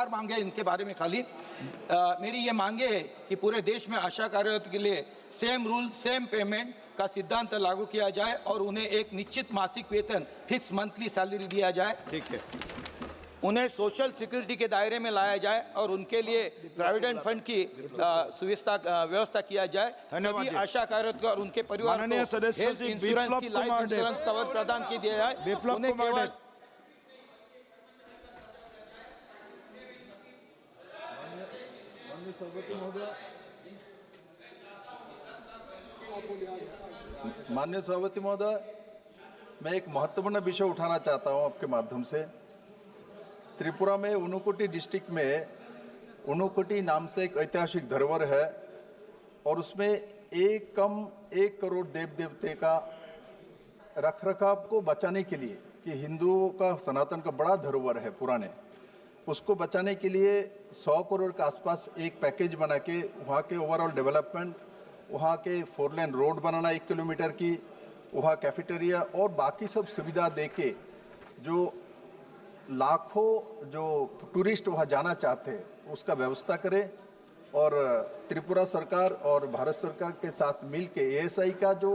4 मांगे इनके बारे में खाली मेरी ये मांगे है कि पूरे देश में आशा कार्यरत के लिए सेम रूल सेम पेमेंट का सिद्धांत लागू किया जाए और उन्हें एक निश्चित मासिक वेतन फिक्स मंथली सैलरी दिया जाए। ठीक है। उन्हें सोशल सिक्योरिटी के दायरे में लाया जाए और उनके लिए प्रोविडेंट फंड की व्यवस्था किया जाए। सभी आशा कार्यरत और उनके परिवार को हेल्थ इंश्योरेंस की लाइफ इंश्योरेंस कवर प्रदान की दिया जाए। उन्हें केवल माननीय सभापति महोदय, मैं एक महत्वपूर्ण विषय उठाना चाहता हूं आपके माध्यम से। त्रिपुरा में ऊनकोटी डिस्ट्रिक्ट में ऊनकोटी नाम से एक ऐतिहासिक धरोहर है और उसमें एक करोड़ देव देवते का रखरखाव को बचाने के लिए, कि हिंदुओं का सनातन का बड़ा धरोहर है पुराने, उसको बचाने के लिए 100 करोड़ के आसपास एक पैकेज बना के वहाँ के ओवरऑल डेवलपमेंट, वहाँ के 4 लेन रोड बनाना 1 किलोमीटर की, वहाँ कैफेटेरिया और बाकी सब सुविधा देके जो लाखों जो टूरिस्ट वहाँ जाना चाहते हैं उसका व्यवस्था करें। और त्रिपुरा सरकार और भारत सरकार के साथ मिल के ASI का जो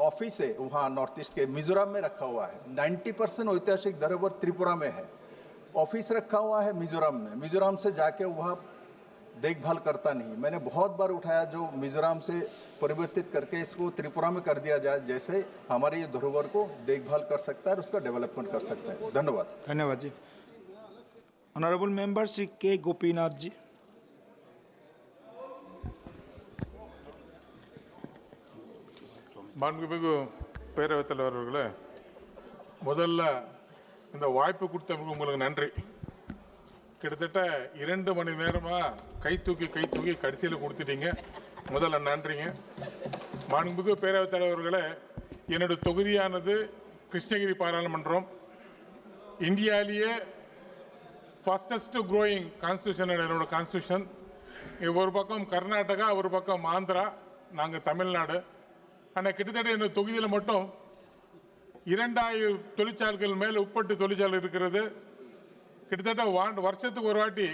ऑफिस है वहाँ नॉर्थ ईस्ट के मिजोरम में रखा हुआ है। 90% ऐतिहासिक धरोहर त्रिपुरा में है, ऑफिस रखा हुआ है मिजोरम में। मिजोरम से जाके वहाँ देखभाल करता नहीं। मैंने बहुत बार उठाया जो मिजोरम से परिवर्तित करके इसको त्रिपुरा में कर दिया जाए, जैसे हमारे ये धरोहर को देखभाल कर सकता है और उसका डेवलपमेंट कर सकता है। धन्यवाद। धन्यवाद जी। ऑनरेबल मेंबर श्री के गोपीनाथ जी। மாண்புமிகு பேரவைத் தலைவர் அவர்களே, முதல்ல இந்த வாய்ப்பு கொடுத்தவங்களுக்கு உங்களுக்கு நன்றி. கிட்டத்தட்ட 2 மணி நேரமாக கை தூக்கி கடைசியில் கொடுத்துட்டீங்க. முதல்ல நன்றிங்க. மாண்புமிகு பேரவைத் தலைவர்களே, என்னுடைய தொகுதியானது கிருஷ்ணகிரி பாராளுமன்றம். இந்தியாவிலேயே ஃபாஸ்டஸ்ட் க்ரோயிங் கான்ஸ்டியூஷன் என்னோட கான்ஸ்டியூஷன். ஒரு பக்கம் கர்நாடகா, ஒரு பக்கம் ஆந்திரா, நாங்கள் தமிழ்நாடு. ஆனால் கிட்டத்தட்ட என்னோட தொகுதியில் மட்டும் 2000 தொழிற்சாலைகள் மேலே உட்பட்டு தொழிற்சாலை இருக்கிறது. கிட்டத்தட்ட வருஷத்துக்கு ஒரு வாட்டி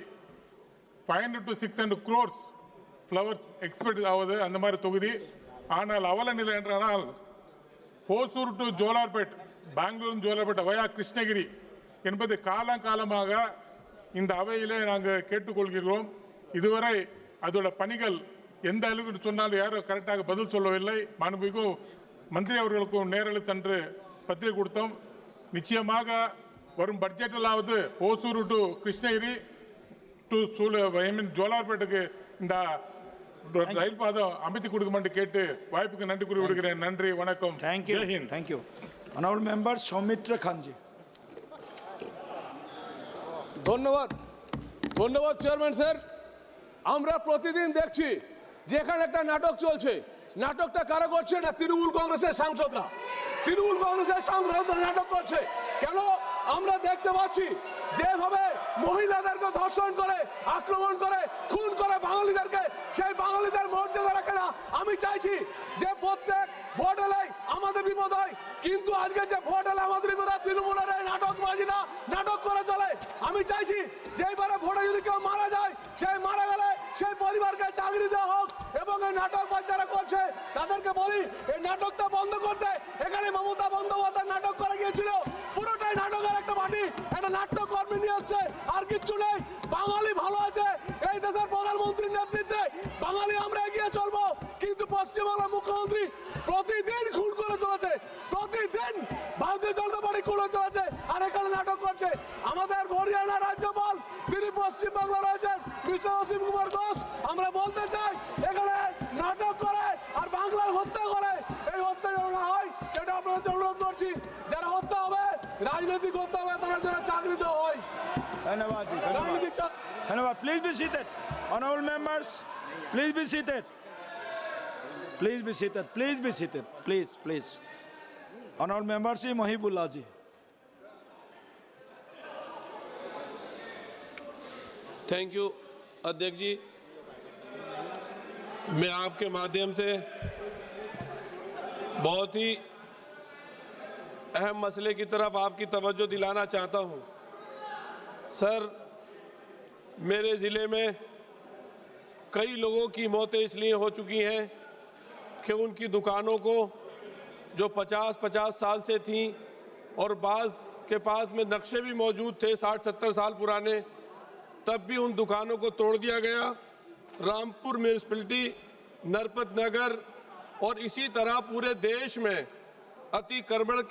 500 to 600 crores ஃப்ளவர்ஸ் எக்ஸ்பெக்ட் ஆகுது அந்த மாதிரி தொகுதி. ஆனால் அவல நிலை என்றால் ஹோசூர் டு ஜோலார்பேட், பெங்களூர் ஜோலார்பேட் வயா கிருஷ்ணகிரி என்பது காலங்காலமாக இந்த அவையிலே நாங்கள் கேட்டுக்கொள்கிறோம். இதுவரை அதோட பணிகள் எந்த அளவுக்கு சொன்னாலும் யாரும் கரெக்டாக பதில் சொல்லவில்லை. மாண்புமிகு மந்திரி அவர்களுக்கும் நேரில் சென்று பத்திரிகை கொடுத்தோம். நிச்சயமாக வரும் பட்ஜெட்டிலாவது ஓசூர் டு கிருஷ்ணகிரி டு ஜோலார்பேட்டுக்கு இந்த ரயில் பாதம் அமைத்து கொடுக்குமாறு கேட்டு வாய்ப்புக்கு நன்றி கூறி விடுகிறேன். நன்றி, வணக்கம். Thank you. Honourable member Saumitra Khan ji. ধন্যবাদ চেয়ারম্যান স্যার। আমরা প্রতিদিন দেখছি যেখানে একটা নাটক চলছে, নাটকটা কারা করছে না তৃণমূল কংগ্রেসের সাংসদরা। তৃণমূল কংগ্রেসের সাংসদরা নাটক করছে কেন আমরা দেখতে পাচ্ছি। যেভাবে মহিলাদেরকে ধর্ষণ করে, আক্রমণ করে, খুন করে বাঙালিদেরকে, সেই বাঙালিদের মর্যাদা রাখে না। আমি চাইছি যে প্রত্যেক ভোট এলেই আমাদের বিপদ হয়, কিন্তু আজকে যে ভোট এলে আমাদের বিপদ হয় তৃণমূলের এই নাটকবাজি না, নাটক করে চলে। আমি চাইছি যে এবারে ভোটে যদি কেউ মারা যায়, সেই মারা গেলে সেই পরিবারকে চাকরি দেওয়া হোক এবং এই নাটকবাজ যারা করছে তাদেরকে বলি এই নাটকটা বন্ধ করতে। এখানে মমতা বন্দ্যোপাধ্যায় নাটক করে গিয়েছিল, পুরোটাই নাটকের একটা বাটি, একটা নাট্যকর্মী নিয়ে আসছে, আর কিচ্ছু নেই। বাঙালি ভালো আছে, এই দেশের প্রধানমন্ত্রীর নেতৃত্বে বাঙালি আমরা এগিয়ে চলবো। কিন্তু পশ্চিমবাংলার মুখ্যমন্ত্রী প্রতিদিন খুন করে চলেছে, প্রতিদিন ভারতীয় জনতা পার্টি খুলে চলেছে, আর এখানে নাটক করছে। আমাদের হরিয়ানা রাজ্যপাল তিনি পশ্চিমবাংলা রয়েছেন মিস্টার অসীম কুমার ঘোষ। আমরা বলতে চাই এখানে নাটক করে আর বাংলার হত্যা করে, এই হত্যা যেন না হয় সেটা আপনাদের অনুরোধ করছি। যারা হত্যা হবে রাজনৈতিক হত্যা হবে, তারা যেন চাকরি দেওয়া হয়। धन्यवाद जी। धन्यवाद। Please be seated. Honourable members please be seated. Please. Honourable member Shri Mahibullah ji. Thank you अध्यक्ष जी। मैं आपके माध्यम से बहुत ही अहम मसले की तरफ आपकी तवज्जो दिलाना चाहता हूं। सर, मेरे ज़िले में कई लोगों की मौतें इसलिए हो चुकी हैं कि उनकी दुकानों को जो 50-50 साल से थीं और बाज़ के पास में नक्शे भी मौजूद थे 60-70 साल पुराने, तब भी उन दुकानों को तोड़ दिया गया। रामपुर म्यूनिसिपैलिटी, नरपत नगर और इसी तरह पूरे देश में अतिक्रमण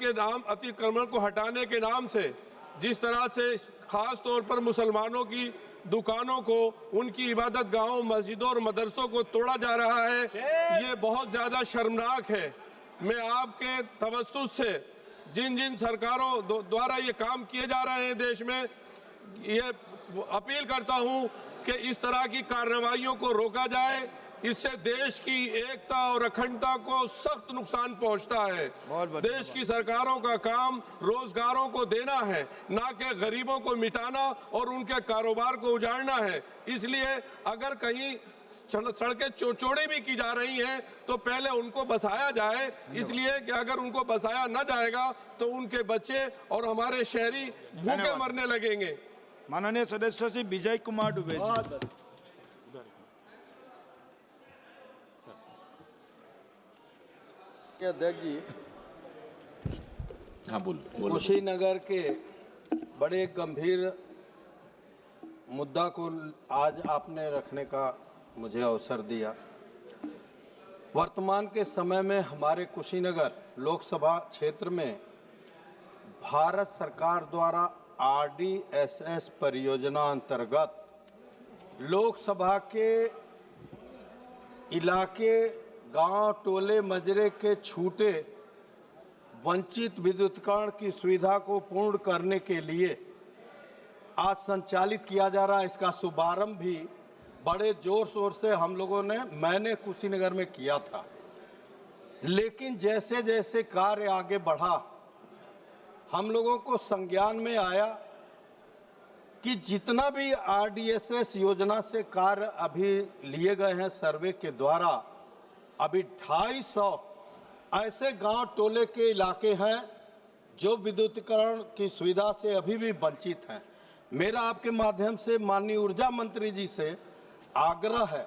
को हटाने के नाम से जिस तरह से खास तौर पर मुसलमानों की दुकानों को, उनकी इबादत गाहों, मस्जिदों और मदरसों को तोड़ा जा रहा है, ये बहुत ज़्यादा शर्मनाक है। मैं आपके तवज्जुह से जिन जिन सरकारों द्वारा ये काम किए जा रहे हैं देश में, ये अपील करता हूं कि इस तरह की कार्रवाइयों को रोका जाए। इससे देश की एकता और अखंडता को सख्त नुकसान पहुंचता है। देश की सरकारों का काम रोजगारों को देना है, ना कि गरीबों को मिटाना और उनके कारोबार को उजाड़ना है। इसलिए अगर कहीं सड़कें चौड़ी भी की जा रही हैं तो पहले उनको बसाया जाए, इसलिए कि अगर उनको बसाया न जाएगा तो उनके बच्चे और हमारे शहरी भूखे मरने लगेंगे। माननीय सदस्य श्री विजय कुमार दुबे जी। अध्यक्ष जी, हाँ बोल। कुशीनगर के बड़े गंभीर मुद्दा को आज आपने रखने का मुझे अवसर दिया। वर्तमान के समय में हमारे कुशीनगर लोकसभा क्षेत्र में भारत सरकार द्वारा RDSS परियोजना अंतर्गत लोकसभा के इलाके, गांव, टोले, मजरे के छूटे वंचित विद्युतीकरण की सुविधा को पूर्ण करने के लिए आज संचालित किया जा रहा है। इसका शुभारंभ भी बड़े जोर शोर से मैंने कुशीनगर में किया था, लेकिन जैसे जैसे कार्य आगे बढ़ा हम लोगों को संज्ञान में आया कि जितना भी RDSS योजना से कार्य अभी लिए गए हैं सर्वे के द्वारा, अभी 250 ऐसे गांव टोले के इलाके हैं जो विद्युतीकरण की सुविधा से अभी भी वंचित हैं। मेरा आपके माध्यम से माननीय ऊर्जा मंत्री जी से आग्रह है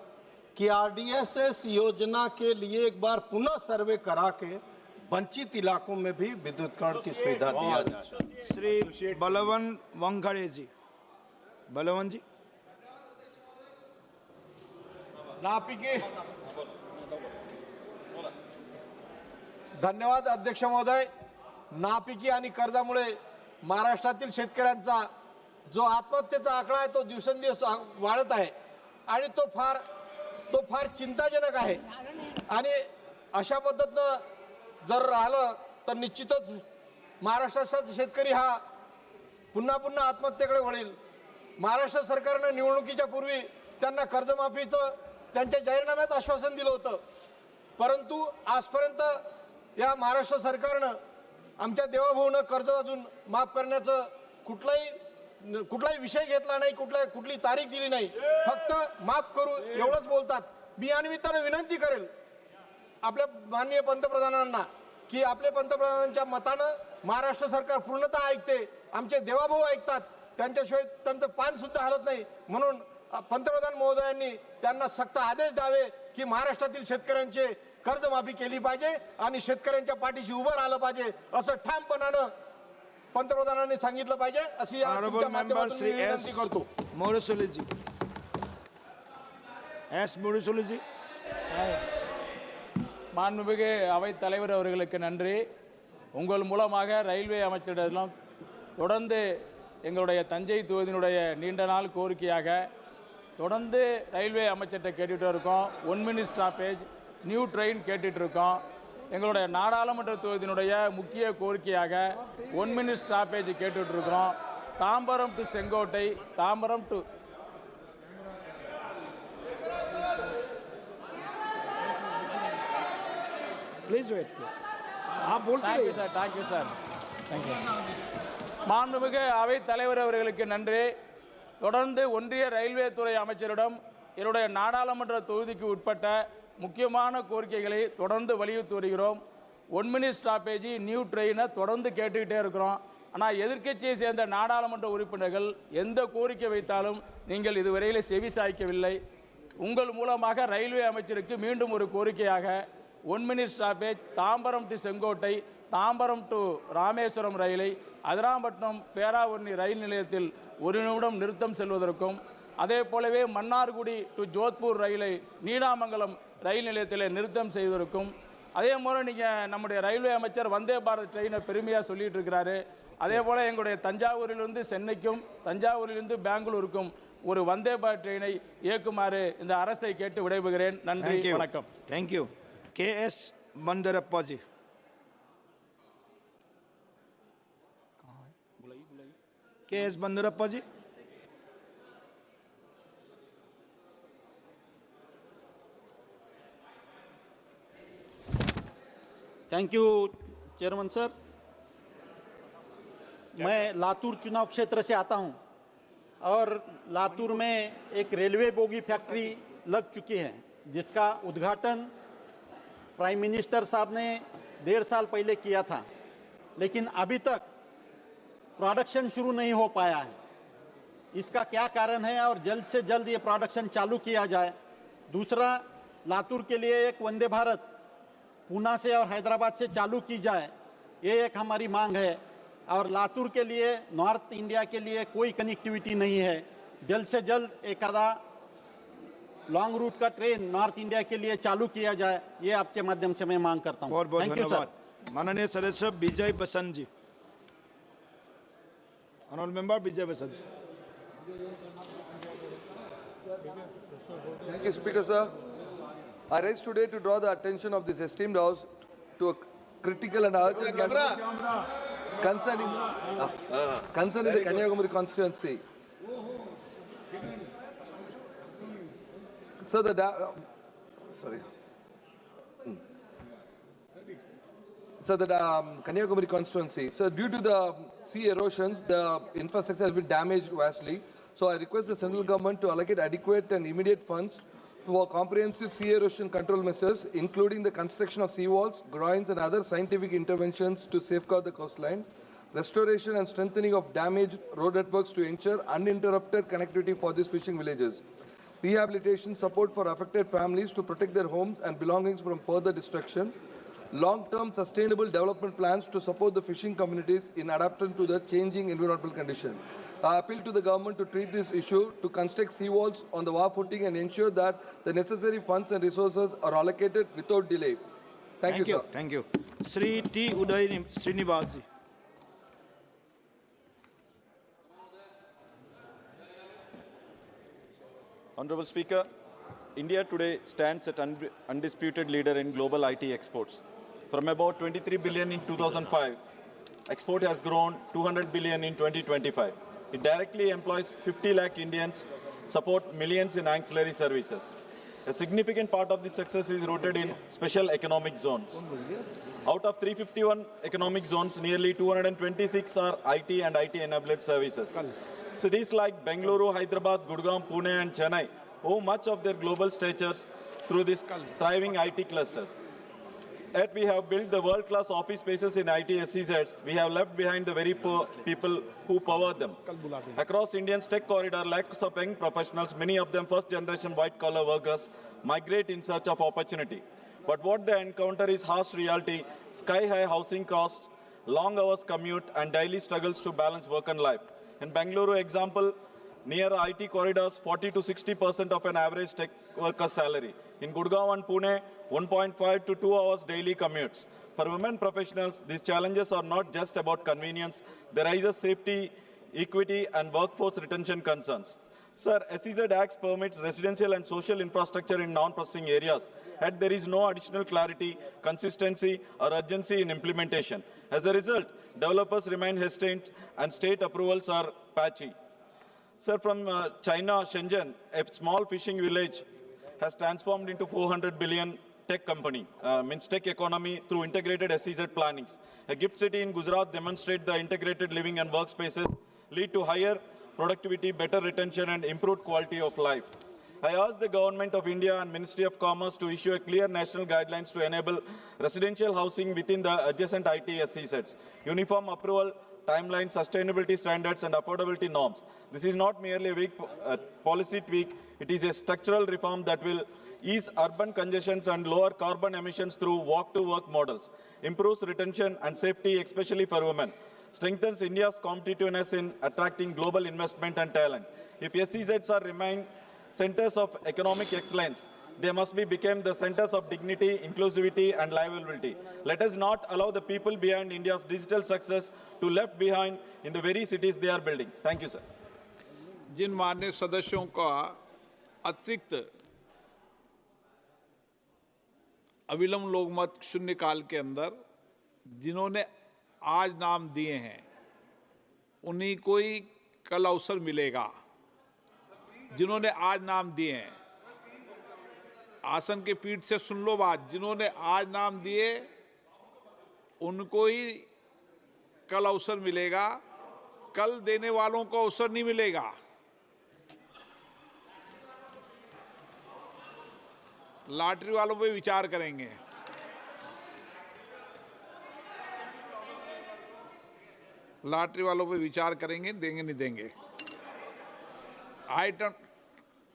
कि RDSS योजना के लिए एक बार पुनः सर्वे करा के वंचित इलाकों में भी विद्युतीकरण की सुविधा दिया जाए। श्री बलवन वंगड़े जी। बलवन जी। धन्यवाद अध्यक्ष महोदय। नापिकी आणि कर्जामुळे महाराष्ट्रातील शेतकऱ्यांचा जो आत्महत्येचा आकडा आहे तो दिवसेंदिवस वाढत आहे आणि तो फार चिंताजनक आहे। आणि अशा पद्धतीने जर राहिलं तर निश्चितच महाराष्ट्राचा शेतकरी हा पुन्हा पुन्हा आत्महत्येकडे वळेल। महाराष्ट्र सरकारने निवडणुकीच्या पूर्वी त्यांना कर्जमाफीचं त्यांच्या जाहीरनाम्यात आश्वासन दिलं होतं, परंतु आजपर्यंत या महाराष्ट्र सरकारने आमच्या देवाभाऊनं कर्ज अजून माफ करण्याचं कुठलाही विषय घेतला नाही, कुठली तारीख दिली नाही, फक्त माफ करू एवढंच बोलतात। मी या निमित्ताने विनंती करेल आपल्या माननीय पंतप्रधानांना की आपल्या पंतप्रधानांच्या मतानं महाराष्ट्र सरकार पूर्णतः ऐकते, आमचे देवाभाऊ ऐकतात, त्यांच्याशिवाय त्यांचं पान सुद्धा हलत नाही। म्हणून पंतप्रधान महोदयांनी त्यांना सक्त आदेश द्यावे की महाराष्ट्रातील शेतकऱ्यांचे कर्जमाफी केली पाहिजे आणि शेतकऱ्यांच्या पाठीशी उभं राहिलं पाहिजे असं ठामपणानं पंतप्रधानांनी सांगितलं पाहिजे अशी तुमच्या माध्यमातून विनंती करतो। मोरसोली जी। एस मोरसोली जी। மாண்புமிகு அவைத் தலைவர் அவர்களுக்கு நன்றி। உங்கள் மூலமாக ரயில்வே அமைச்சரிடம் தொடர்ந்து எங்களுடைய தஞ்சை தொகுதியினுடைய நீண்ட நாள் கோரிக்கையாக தொடர்ந்து ரயில்வே அமைச்சர்கிட்ட கேட்டுட்டு இருக்கோம்। 1 மினிட் ஸ்டாப்பேஜ், நியூ ட்ரெயின் கேட்டுட்டு இருக்கோம்। எங்களுடைய நாடாளுமன்ற தொகுதியினுடைய முக்கிய கோரிக்கையாக 1 மினிட் ஸ்டாப்பேஜ் கேட்டுட்டு இருக்கிறோம்। Tambaram to Sengottai, Tambaram to please wait. आप बोलते thank you sir, thank you sir, thank you. மாண்புமிகு அவைத் தலைவர் அவர்களுக்கு நன்றி। தொடர்ந்து ஒன்றிய ரயில்வே துறை அமைச்சரிடம் என்னுடைய நாடாளுமன்ற தொகுதிக்கு உட்பட்ட முக்கியமான கோரிக்கைகளை தொடர்ந்து வலியுறுத்தி வருகிறோம்। 1 மினிட் ஸ்டாப்பேஜ், நியூ ட்ரெயினை தொடர்ந்து கேட்டுக்கிட்டே இருக்கிறோம்। ஆனால் எதிர்க்கட்சியை சேர்ந்த நாடாளுமன்ற உறுப்பினர்கள் எந்த கோரிக்கை வைத்தாலும் நீங்கள் இதுவரையிலே செவி சாய்க்கவில்லை. உங்கள் மூலமாக ரயில்வே அமைச்சருக்கு மீண்டும் ஒரு கோரிக்கையாக 1 minute stoppage Tambaram to Sengottai, Tambaram to Rameswaram ரயிலை அதிராம்பட்டினம் பேராவூரணி ரயில் நிலையத்தில் 1 நிமிடம் நிறுத்தம் செல்வதற்கும், அதே போலவே மன்னார்குடி டு ஜோத்பூர் ரயிலை நீடாமங்கலம் ரயில் நிலையத்தில் நிறுத்தம் செய்வதற்கும், அதே போல் நீங்கள் நம்முடைய ரயில்வே அமைச்சர் வந்தே பாரத் ட்ரெயினை பெருமையாக சொல்லிட்டு இருக்கிறாரு. அதே போல் எங்களுடைய தஞ்சாவூரிலிருந்து சென்னைக்கும் தஞ்சாவூரிலிருந்து பெங்களூருக்கும் ஒரு வந்தே பாரத் ட்ரெயினை இயக்குமாறு இந்த அரசை கேட்டு விடைபெறுகிறேன். நன்றி, வணக்கம். Thank you. KS Bandarappaji. KS Bandarappaji. Thank you chairman sir. मैं लातूर चुनाव क्षेत्र से आता हूं और लातूर में एक रेलवे बोगी फैक्ट्री लग चुकी है जिसका उद्घाटन प्राइम मिनिस्टर साहब ने 1.5 साल पहले किया था, लेकिन अभी तक प्रोडक्शन शुरू नहीं हो पाया है। इसका क्या कारण है और जल्द से जल्द ये प्रोडक्शन चालू किया जाए। दूसरा, लातूर के लिए एक वंदे भारत पूना से और हैदराबाद से चालू की जाए, ये एक हमारी मांग है। और लातूर के लिए, नॉर्थ इंडिया के लिए कोई कनेक्टिविटी नहीं है। जल्द से जल्द एक आधा लॉन्ग रूट का ट्रेन नॉर्थ इंडिया के लिए चालू किया जाए, ये आपके माध्यम से मैं मांग करता हूँ। बहुत बहुत थैंक यू धन्यवाद। सर। माननीय सदस्य Vijay Basant ji. Honourable member Vijay Basant ji. Thank you, Speaker, sir. I rise today to draw the attention of this esteemed House to a critical and urgent matter concerning the Kanyakumari constituency. So the Kanyakumari constituency. So due to the sea erosions, the infrastructure has been damaged vastly. So I request the central government to allocate adequate and immediate funds for comprehensive sea erosion control measures, including the construction of seawalls, groins, and other scientific interventions to safeguard the coastline, restoration and strengthening of damaged road networks to ensure uninterrupted connectivity for these fishing villages, rehabilitation support for affected families to protect their homes and belongings from further destruction, long-term sustainable development plans to support the fishing communities in adapting to the changing environmental condition. I appeal to the government to treat this issue to construct seawalls on the war footing and ensure that the necessary funds and resources are allocated without delay. Thank you, sir. Thank you. Sri T. Uday Srinivas ji. Honorable Speaker, India today stands as undisputed leader in global IT exports. From about 23 billion in 2005, export has grown 200 billion in 2025. It directly employs 50 lakh Indians, support millions in ancillary services. A significant part of this success is rooted in special economic zones. Out of 351 economic zones, nearly 226 are IT and IT-enabled services. Cities like Bengaluru, Hyderabad, Gurgaon, Pune, and Chennai owe much of their global statures through these thriving IT clusters. Yet we have built the world-class office spaces in IT SEZs. We have left behind the very poor people who power them. Across India's tech corridor, lakhs of young professionals, many of them first-generation white-collar workers, migrate in search of opportunity. But what they encounter is harsh reality, sky-high housing costs, long hours commute, and daily struggles to balance work and life. In Bengaluru example, near IT corridors, 40 to 60% of an average tech worker's salary. In Gurgaon and Pune, 1.5 to 2 hours daily commutes. For women professionals, these challenges are not just about convenience. They raise safety, equity, and workforce retention concerns. Sir, SEZ Acts permits residential and social infrastructure in non-processing areas, yet there is no additional clarity, consistency, or urgency in implementation. As a result, developers remain hesitant and state approvals are patchy. Sir, from China, Shenzhen, a small fishing village has transformed into 400 billion tech company, means tech economy through integrated SEZ plannings. A gift city in Gujarat demonstrates the integrated living and workspaces lead to higher productivity, better retention, and improved quality of life. I ask the Government of India and Ministry of Commerce to issue a clear national guidelines to enable residential housing within the adjacent IT SEZs. Uniform approval timeline, sustainability standards, and affordability norms. This is not merely a weak policy tweak, it is a structural reform that will ease urban congestions and lower carbon emissions through walk-to-work models, improves retention and safety, especially for women, strengthens India's competitiveness in attracting global investment and talent. If SEZs are remain centers of economic excellence, they must become the centers of dignity, inclusivity, and livability. Let us not allow the people behind India's digital success to left behind in the very cities they are building. Thank you, sir. जिन माननीय सदस्यों का अतिरिक्त अविलंब लोकमत शून्यकाल के अंदर जिन्होंने आज नाम दिए हैं, उन्हीं को ही कल अवसर मिलेगा। जिन्होंने आज नाम दिए हैं, आसन के पीठ से सुन लो बात, जिन्होंने आज नाम दिए उनको ही कल अवसर मिलेगा, कल देने वालों को अवसर नहीं मिलेगा। लॉटरी वालों पे विचार करेंगे। लॉटरी वालों पे विचार करेंगे, देंगे नहीं देंगे। आइटम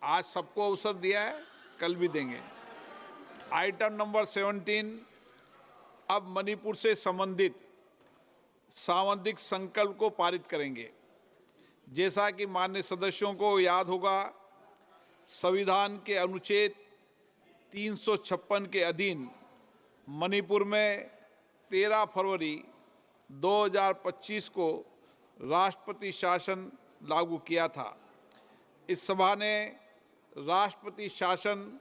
आज सबको अवसर दिया है, कल भी देंगे। आइटम नंबर 17, अब मणिपुर से संबंधित सामंदिक संकल्प को पारित करेंगे। जैसा कि माननीय सदस्यों को याद होगा, संविधान के अनुच्छेद 356 के अधीन मणिपुर में 13 फरवरी 2025 को राष्ट्रपति शासन लागू किया था। इस सभा ने राष्ट्रपति शासन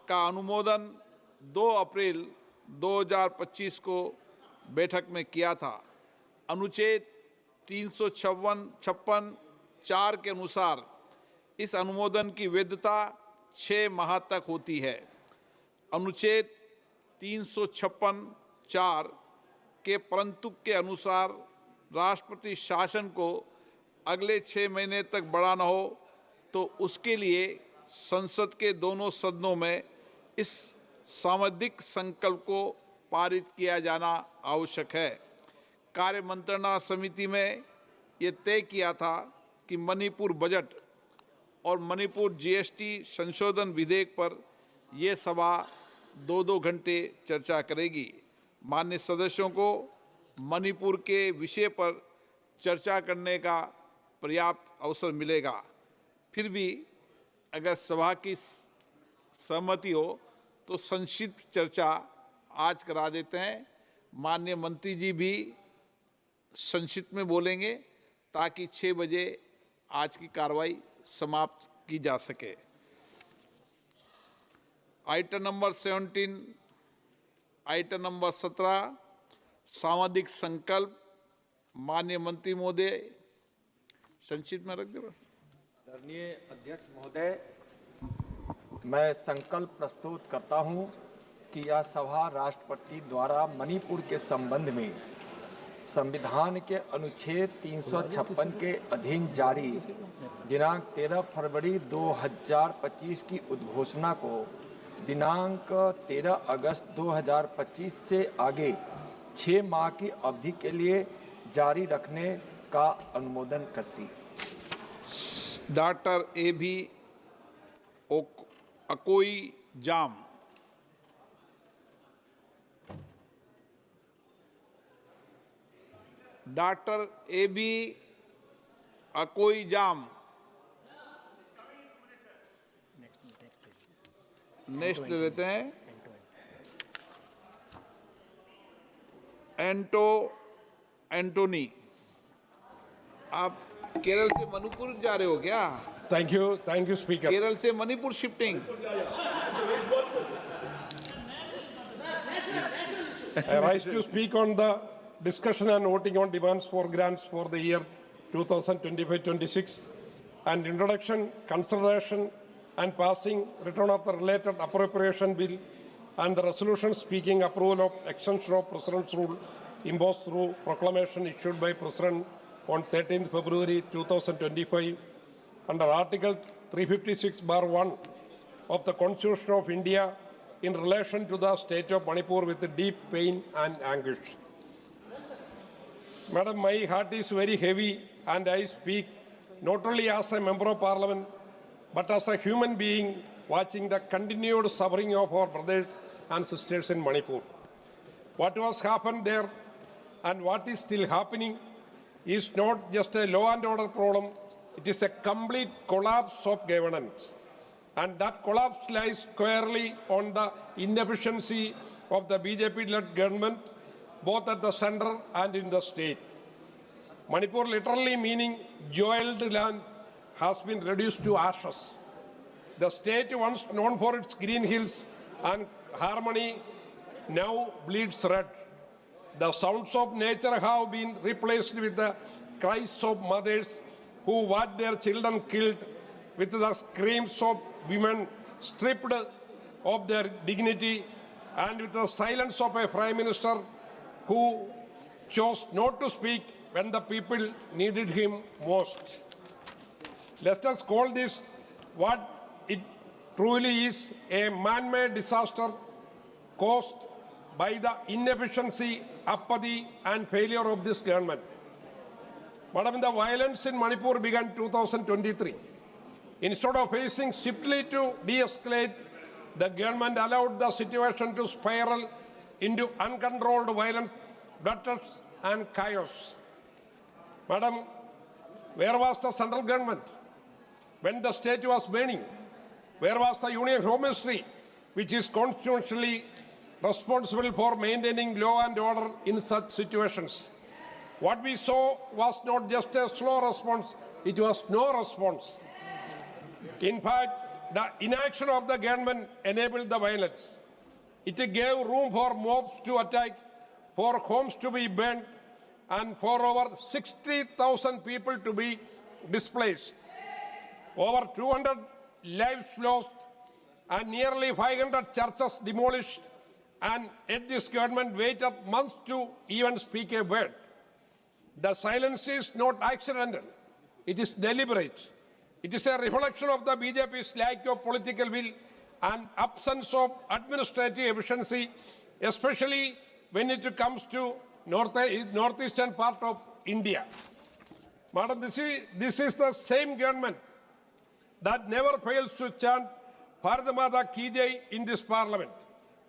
का अनुमोदन 2 अप्रैल 2025 को बैठक में किया था। अनुच्छेद 356(4) के अनुसार इस अनुमोदन की वैधता 6 माह तक होती है। अनुच्छेद 356(4) के परंतु के अनुसार राष्ट्रपति शासन को अगले 6 महीने तक बढ़ाना हो तो उसके लिए संसद के दोनों सदनों में इस सामंदिक संकल्प को पारित किया जाना आवश्यक है। कार्य मंत्रणा समिति में ये तय किया था कि मणिपुर बजट और मणिपुर जीएसटी संशोधन विधेयक पर यह सभा 2-2 घंटे चर्चा करेगी। माननीय सदस्यों को मणिपुर के विषय पर चर्चा करने का पर्याप्त अवसर मिलेगा। फिर भी अगर सभा की सहमति हो तो संक्षिप्त चर्चा आज करा देते हैं। माननीय मंत्री जी भी संक्षिप्त में बोलेंगे ताकि 6 बजे आज की कार्रवाई समाप्त की जा सके। आइटम नंबर 17, आइटम नंबर 17 सामाजिक संकल्प। माननीय मंत्री महोदय संक्षिप्त में रख दे। आदरणीय अध्यक्ष महोदय, मैं संकल्प प्रस्तुत करता हूं कि यह सभा राष्ट्रपति द्वारा मणिपुर के संबंध में संविधान के अनुच्छेद 356 के अधीन जारी दिनांक 13 फरवरी 2025 की उद्घोषणा को दिनांक 13 अगस्त 2025 से आगे 6 माह की अवधि के लिए जारी रखने का अनुमोदन करती। Doctor A.B. Akoijam. Doctor A.B. Akoijam. Next दे देते हैं एंटोनी। आप केरल से मणिपुर जा रहे हो क्या? Thank you speaker. केरल से Manipur shifting. I rise to speak on the discussion and voting on demands for grants for the year 2025-26 and introduction, consideration and passing return of the related appropriation bill and the resolution speaking approval of extension of President's rule imposed through proclamation issued by President on 13th February 2025 under Article 356(1) of the Constitution of India in relation to the state of Manipur with deep pain and anguish. Madam, my heart is very heavy and I speak not only as a member of parliament, but as a human being watching the continued suffering of our brothers and sisters in Manipur. What was happened there and what is still happening is not just a law and order problem, it is a complete collapse of governance. And that collapse lies squarely on the inefficiency of the BJP-led government, both at the center and in the state. Manipur, literally meaning jeweled land, has been reduced to ashes. The state, once known for its green hills and harmony, now bleeds red. The sounds of nature have been replaced with the cries of mothers who watch their children killed, with the screams of women stripped of their dignity, and with the silence of a prime minister who chose not to speak when the people needed him most. Let us call this what it truly is, a man-made disaster caused by the inefficiency, apathy and failure of this government. Madam, the violence in Manipur began 2023. Instead of facing swiftly to de-escalate, the government allowed the situation to spiral into uncontrolled violence, bloodshed and chaos. Madam, where was the central government when the state was burning? Where was the Union Home Ministry, which is constitutionally responsible for maintaining law and order in such situations? What we saw was not just a slow response, it was no response. In fact, the inaction of the government enabled the violence. It gave room for mobs to attack, for homes to be burned, and for over 60,000 people to be displaced. Over 200 lives lost and nearly 500 churches demolished, and yet this government waited months to even speak a word. The silence is not accidental, it is deliberate. It is a reflection of the BJP's lack of political will and absence of administrative efficiency, especially when it comes to northeastern part of India. Madam, this is the same government that never fails to chant Bharat Mata Ki Jai in this parliament.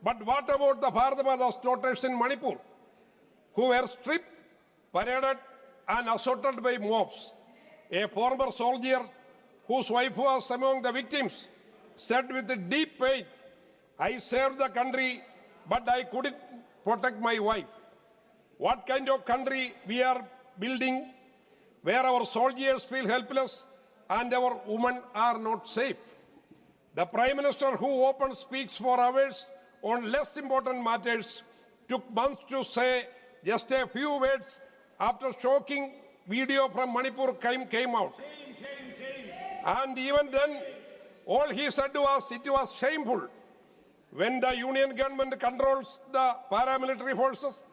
But what about the Bharat Mata's daughters in Manipur, who were stripped, paraded and assaulted by mobs? A former soldier whose wife was among the victims said with deep pain, "I served the country, but I couldn't protect my wife." What kind of country we are building where our soldiers feel helpless and our women are not safe? The Prime Minister, who often speaks for hours on less important matters, took months to say just a few words after shocking video from Manipur came out. And even then, all he said was, it was shameful. When the union government controls the paramilitary forces,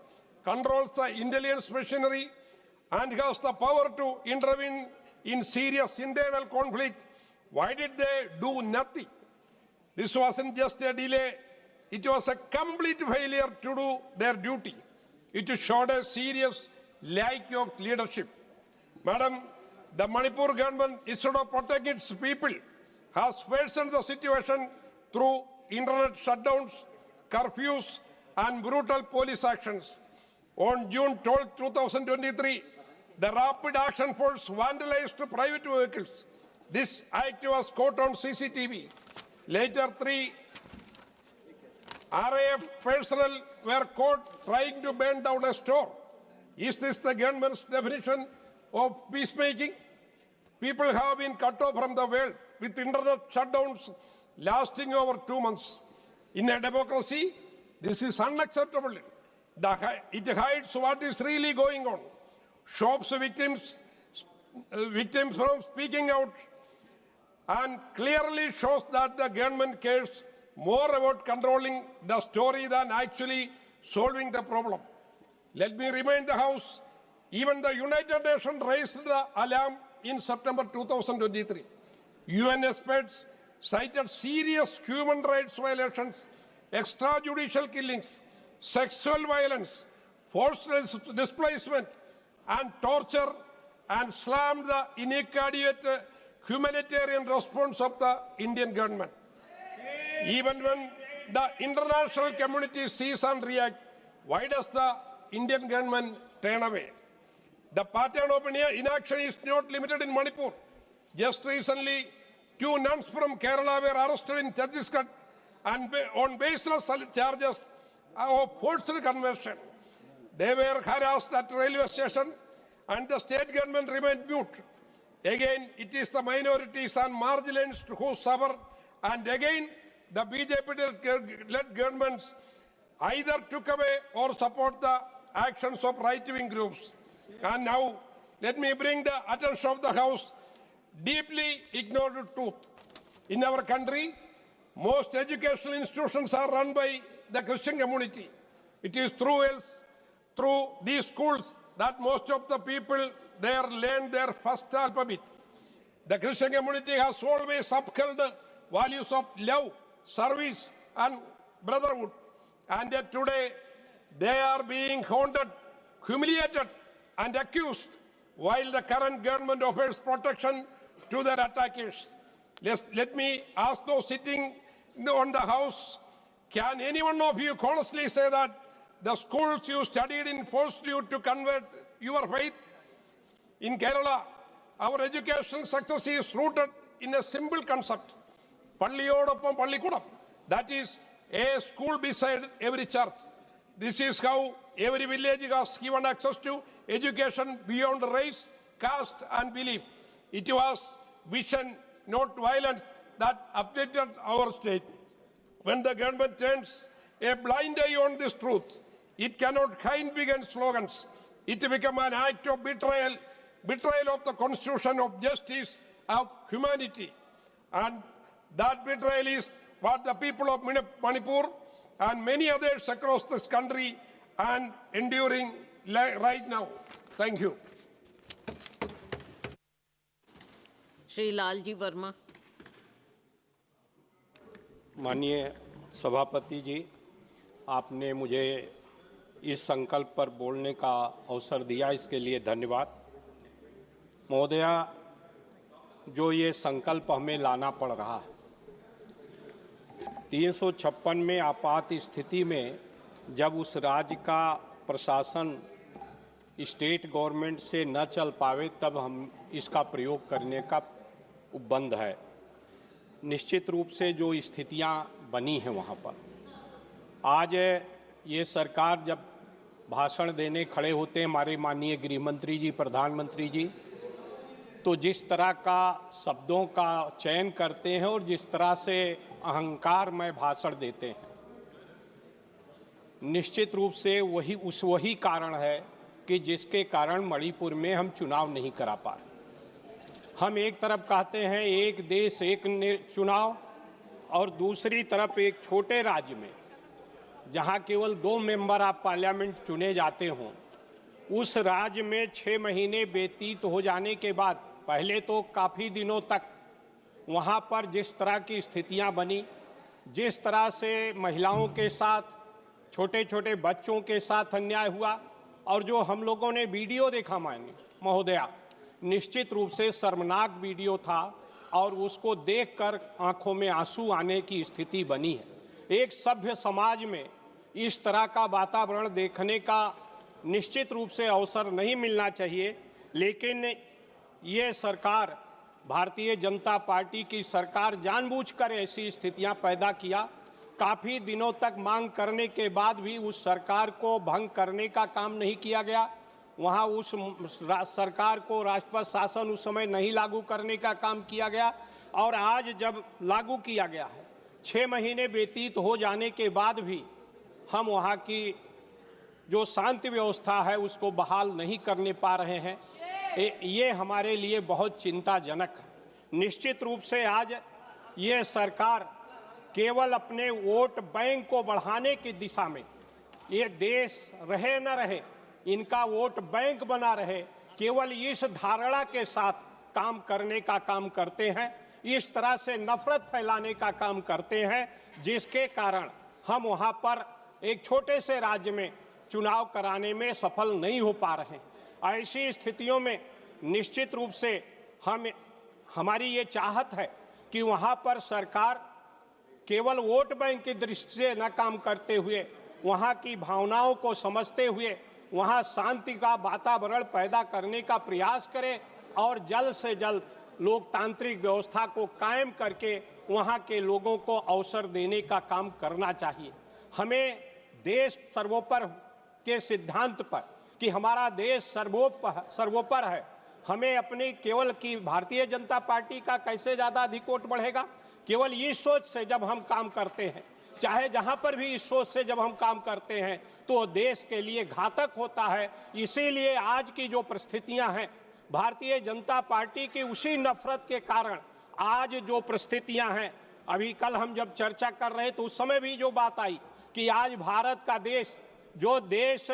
controls the intelligence machinery, and has the power to intervene in serious internal conflict, why did they do nothing? This wasn't just a delay, it was a complete failure to do their duty. It showed a serious lack of leadership. Madam, the Manipur government, instead of protecting its people, has worsened the situation through internet shutdowns, curfews, and brutal police actions. On June 12, 2023, the Rapid Action Force vandalized private vehicles. This act was caught on CCTV. Later, 3 RAF personnel were caught trying to burn down a store. Is this the government's definition of peacemaking? People have been cut off from the world with internet shutdowns lasting over 2 months. In a democracy, this is unacceptable. It hides what is really going on, stops victims from speaking out, and clearly shows that the government cares more about controlling the story than actually solving the problem. Let me remind the House, even the United Nations raised the alarm in September 2023. UN experts cited serious human rights violations, extrajudicial killings, sexual violence, forced displacement, and torture and slammed the inadequate humanitarian response of the Indian government. Even when the international community sees and reacts, why does the Indian government turn away? The pattern of inaction is not limited in Manipur. Just recently, 2 nuns from Kerala were arrested in Chhattisgarh and on baseless charges of forced conversion. They were harassed at railway station and the state government remained mute. Again, it is the minorities and marginalized who suffer, and again, the BJP-led governments either took away or support the actions of right-wing groups. And now, let me bring the attention of the House deeply ignored truth. In our country, most educational institutions are run by the Christian community. It is through these schools that most of the people there learn their first alphabet. The Christian community has always upheld the values of love, service, and brotherhood. And yet today, they are being haunted, humiliated, and accused, while the current government offers protection to their attackers. Let me ask those sitting on the House, can any one of you honestly say that the schools you studied in forced you to convert your faith? In Kerala, our education success is rooted in a simple concept, Palliyodopam Pallikudam. That is a school beside every church. This is how every village has given access to education beyond race, caste, and belief. It was vision, not violence, that updated our state. When the government turns a blind eye on this truth, it cannot hide behind slogans. It becomes an act of betrayal of the constitution, of justice, of humanity. And that betrayal is what the people of Manipur and many others across this country are enduring right now. Thank you. Shri Lalji Verma. माननीय सभापति जी, आपने मुझे इस संकल्प पर बोलने का अवसर दिया, इसके लिए धन्यवाद। महोदया, जो ये संकल्प हमें लाना पड़ रहा है, 356 में आपात स्थिति में जब उस राज्य का प्रशासन स्टेट गवर्नमेंट से न चल पावे, तब हम इसका प्रयोग करने का उपबंध है। निश्चित रूप से जो स्थितियां बनी हैं वहाँ पर, आज ये सरकार जब भाषण देने खड़े होते हैं हमारे माननीय गृह मंत्री जी, प्रधानमंत्री जी, तो जिस तरह का शब्दों का चयन करते हैं और जिस तरह से अहंकार में भाषण देते हैं, निश्चित रूप से वही कारण है कि जिसके कारण मणिपुर में हम चुनाव नहीं करा पा रहे। हम एक तरफ कहते हैं एक देश एक चुनाव, और दूसरी तरफ एक छोटे राज्य में जहां केवल 2 मेंबर ऑफ पार्लियामेंट चुने जाते हों, उस राज्य में 6 महीने व्यतीत हो जाने के बाद पहले तो काफ़ी दिनों तक वहां पर जिस तरह की स्थितियां बनी, जिस तरह से महिलाओं के साथ, छोटे छोटे बच्चों के साथ अन्याय हुआ, और जो हम लोगों ने वीडियो देखा महोदया, निश्चित रूप से शर्मनाक वीडियो था और उसको देखकर आंखों में आंसू आने की स्थिति बनी है। एक सभ्य समाज में इस तरह का वातावरण देखने का निश्चित रूप से अवसर नहीं मिलना चाहिए, लेकिन ये सरकार, भारतीय जनता पार्टी की सरकार जानबूझकर ऐसी स्थितियां पैदा किया। काफ़ी दिनों तक मांग करने के बाद भी उस सरकार को भंग करने का काम नहीं किया गया। वहाँ उस सरकार को राष्ट्रपति शासन उस समय नहीं लागू करने का काम किया गया, और आज जब लागू किया गया है, 6 महीने व्यतीत हो जाने के बाद भी हम वहाँ की जो शांति व्यवस्था है उसको बहाल नहीं करने पा रहे हैं। ये हमारे लिए बहुत चिंताजनक है। निश्चित रूप से आज ये सरकार केवल अपने वोट बैंक को बढ़ाने की दिशा में, ये देश रहे न रहे, इनका वोट बैंक बना रहे, केवल इस धारणा के साथ काम करने का काम करते हैं, इस तरह से नफरत फैलाने का काम करते हैं, जिसके कारण हम वहाँ पर एक छोटे से राज्य में चुनाव कराने में सफल नहीं हो पा रहे हैं। ऐसी स्थितियों में निश्चित रूप से हमारी ये चाहत है कि वहाँ पर सरकार केवल वोट बैंक की दृष्टि से न काम करते हुए वहाँ की भावनाओं को समझते हुए वहाँ शांति का वातावरण पैदा करने का प्रयास करे और जल्द से जल्द लोकतांत्रिक व्यवस्था को कायम करके वहाँ के लोगों को अवसर देने का काम करना चाहिए। हमें देश सर्वोपरि के सिद्धांत पर कि हमारा देश सर्वोपरि है, हमें अपनी केवल कि भारतीय जनता पार्टी का कैसे ज़्यादा अधिक वोट बढ़ेगा, केवल इस सोच से जब हम काम करते हैं, चाहे जहां पर भी इस सोच से जब हम काम करते हैं तो देश के लिए घातक होता है। इसीलिए आज की जो परिस्थितियां हैं, भारतीय जनता पार्टी की उसी नफरत के कारण आज जो परिस्थितियां हैं, अभी कल हम जब चर्चा कर रहे तो उस समय भी जो बात आई कि आज भारत का देश, जो देश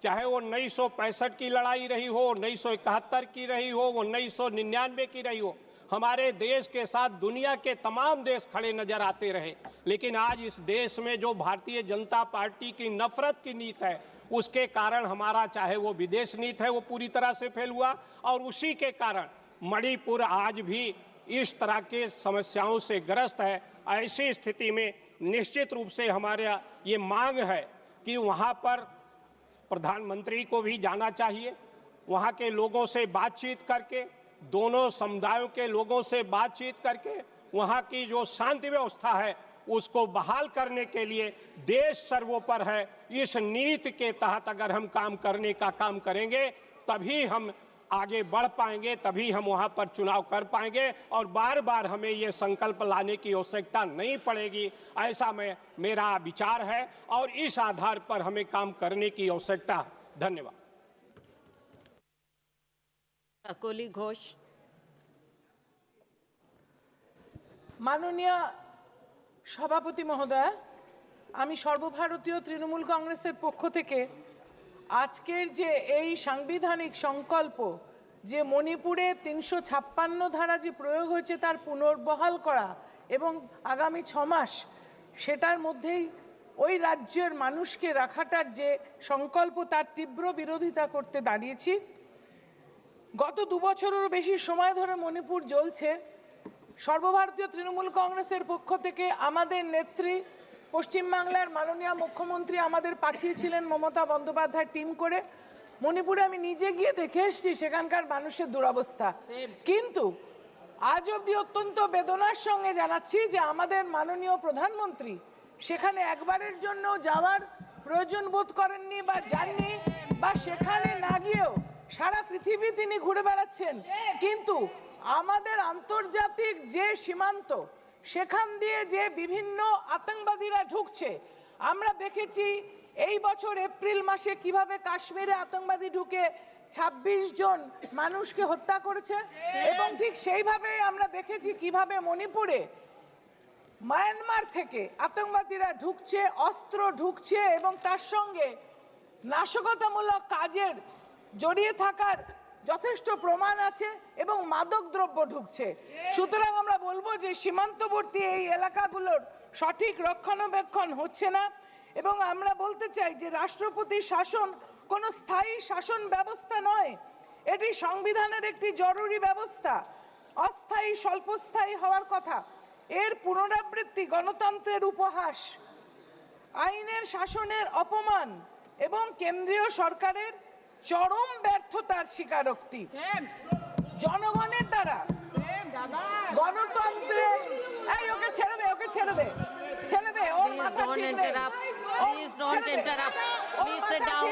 चाहे वो 1965 की लड़ाई रही हो, 1971 की रही हो, 1999 की रही हो, हमारे देश के साथ दुनिया के तमाम देश खड़े नजर आते रहे, लेकिन आज इस देश में जो भारतीय जनता पार्टी की नफरत की नीति है उसके कारण हमारा चाहे वो विदेश नीति है वो पूरी तरह से फेल हुआ और उसी के कारण मणिपुर आज भी इस तरह के समस्याओं से ग्रस्त है। ऐसी स्थिति में निश्चित रूप से हमारा ये मांग है कि वहाँ पर प्रधानमंत्री को भी जाना चाहिए, वहाँ के लोगों से बातचीत करके, दोनों समुदायों के लोगों से बातचीत करके वहाँ की जो शांति व्यवस्था है उसको बहाल करने के लिए देश सर्वोपरि है, इस नीति के तहत अगर हम काम करने का काम करेंगे तभी हम आगे बढ़ पाएंगे, तभी हम वहाँ पर चुनाव कर पाएंगे और बार बार हमें ये संकल्प लाने की आवश्यकता नहीं पड़ेगी, ऐसा मेरा विचार है और इस आधार पर हमें काम करने की आवश्यकता है। धन्यवाद। अकोली घोष। माननीय सभापति महोदय, आमी सर्वभारतीय तृणमूल कांग्रेसेर पक्ष थेके आजकेर जे एई सांविधानिक संकल्प जे मणिपुरे 356 धारा जे प्रयोग होयेछे तार पुनर्बहाल करा एवं आगामी 6 मास सेटार मध्येई ओई राज्येर मानुषके राखाटार जे संकल्प तार तीव्र बिरोधिता करते दाड़िয়েছি। गत 2 বছরেরও বেশি সময় ধরে মণিপুর জ্বলছে। সর্বভারতীয় তৃণমূল কংগ্রেসের পক্ষ থেকে আমাদের নেত্রী পশ্চিমবাংলার মাননীয় মুখ্যমন্ত্রী আমাদের পাঠিয়েছিলেন মমতা বন্দ্যোপাধ্যায় টিম করে। মণিপুরে আমি নিজে গিয়ে দেখে এসেছি সেখানকার মানুষের দুরবস্থা, কিন্তু আজ অবধি অত্যন্ত বেদনার সঙ্গে জানাচ্ছি যে আমাদের মাননীয় প্রধানমন্ত্রী সেখানে একবারের জন্য যাওয়ার প্রয়োজন বোধ করেননি বা যাননি, বা সেখানে না গিয়েও সারা পৃথিবী তিনি ঘুরে বেড়াচ্ছেন, কিন্তু আমাদের আন্তর্জাতিক যে সীমান্ত সেখান দিয়ে যে বিভিন্ন আতঙ্কবাদীরা ঢুকছে আমরা দেখেছি। এই বছর এপ্রিল মাসে কিভাবে কাশ্মীরে আতঙ্কবাদী ঢুকে 26 জন মানুষকে হত্যা করেছে, এবং ঠিক সেইভাবে আমরা দেখেছি কিভাবে মণিপুরে মায়ানমার থেকে আতঙ্কবাদীরা ঢুকছে, অস্ত্র ঢুকছে এবং তার সঙ্গে নাশকতামূলক কাজের জড়িয়ে থাকার যথেষ্ট প্রমাণ আছে এবং মাদক দ্রব্য ঢুকছে। সুতরাং আমরা বলবো যে সীমান্তবর্তী এই এলাকাগুলোর সঠিক রক্ষণাবেক্ষণ হচ্ছে না, এবং আমরা বলতে চাই যে রাষ্ট্রপতি শাসন কোনো স্থায়ী শাসন ব্যবস্থা নয়, এটি সংবিধানের একটি জরুরি ব্যবস্থা, অস্থায়ী স্বল্পস্থায়ী হওয়ার কথা। এর পুনরাবৃত্তি গণতন্ত্রের উপহাস, আইনের শাসনের অপমান এবং কেন্দ্রীয় সরকারের চরম ব্যর্থতার স্বীকারোক্তি। জনগণের দ্বারা গণতন্ত্রে ওকে ছেড়ে দে, ওকে ছেড়ে দে, ছেড়ে দে, ওর মাথা ঠিক নেই। Please don't interrupt. Please sit down.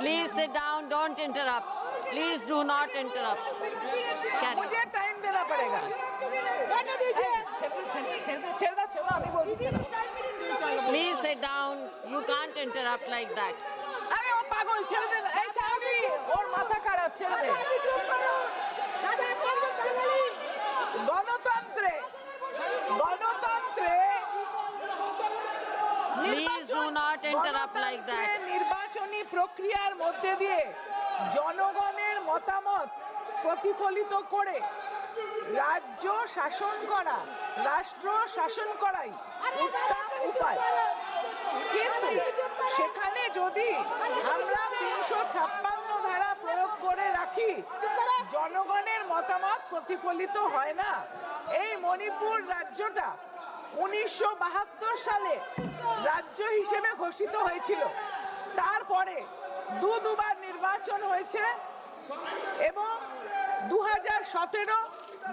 Please sit down. Don't interrupt. Please do not interrupt. मुझे टाइम देना पड़ेगा। Please sit down. You can't interrupt like that. अरे वो पागल ছেড়ে দে, এই শালি ওর মাথা খারাপ, ছেড়ে দে। গণতন্ত্রে গণতন্ত্রে Please do not interrupt like that. নির্বাচনী প্রক্রিয়ার মধ্যে দিয়ে জনগণের মতামত প্রতিফলিত করে রাজ্য শাসন করা, রাষ্ট্র শাসন করাই উত্তম উপায়। কিন্তু সেখানে যদি আমরা 356 ধারা প্রয়োগ করে রাখি জনগণের মতামত প্রতিফলিত হয় না। এই মণিপুর রাজ্যটা 1972 সালে রাজ্য হিসেবে ঘোষিত হয়েছিল। তারপরে দুবার নির্বাচন হয়েছে এবং 2017,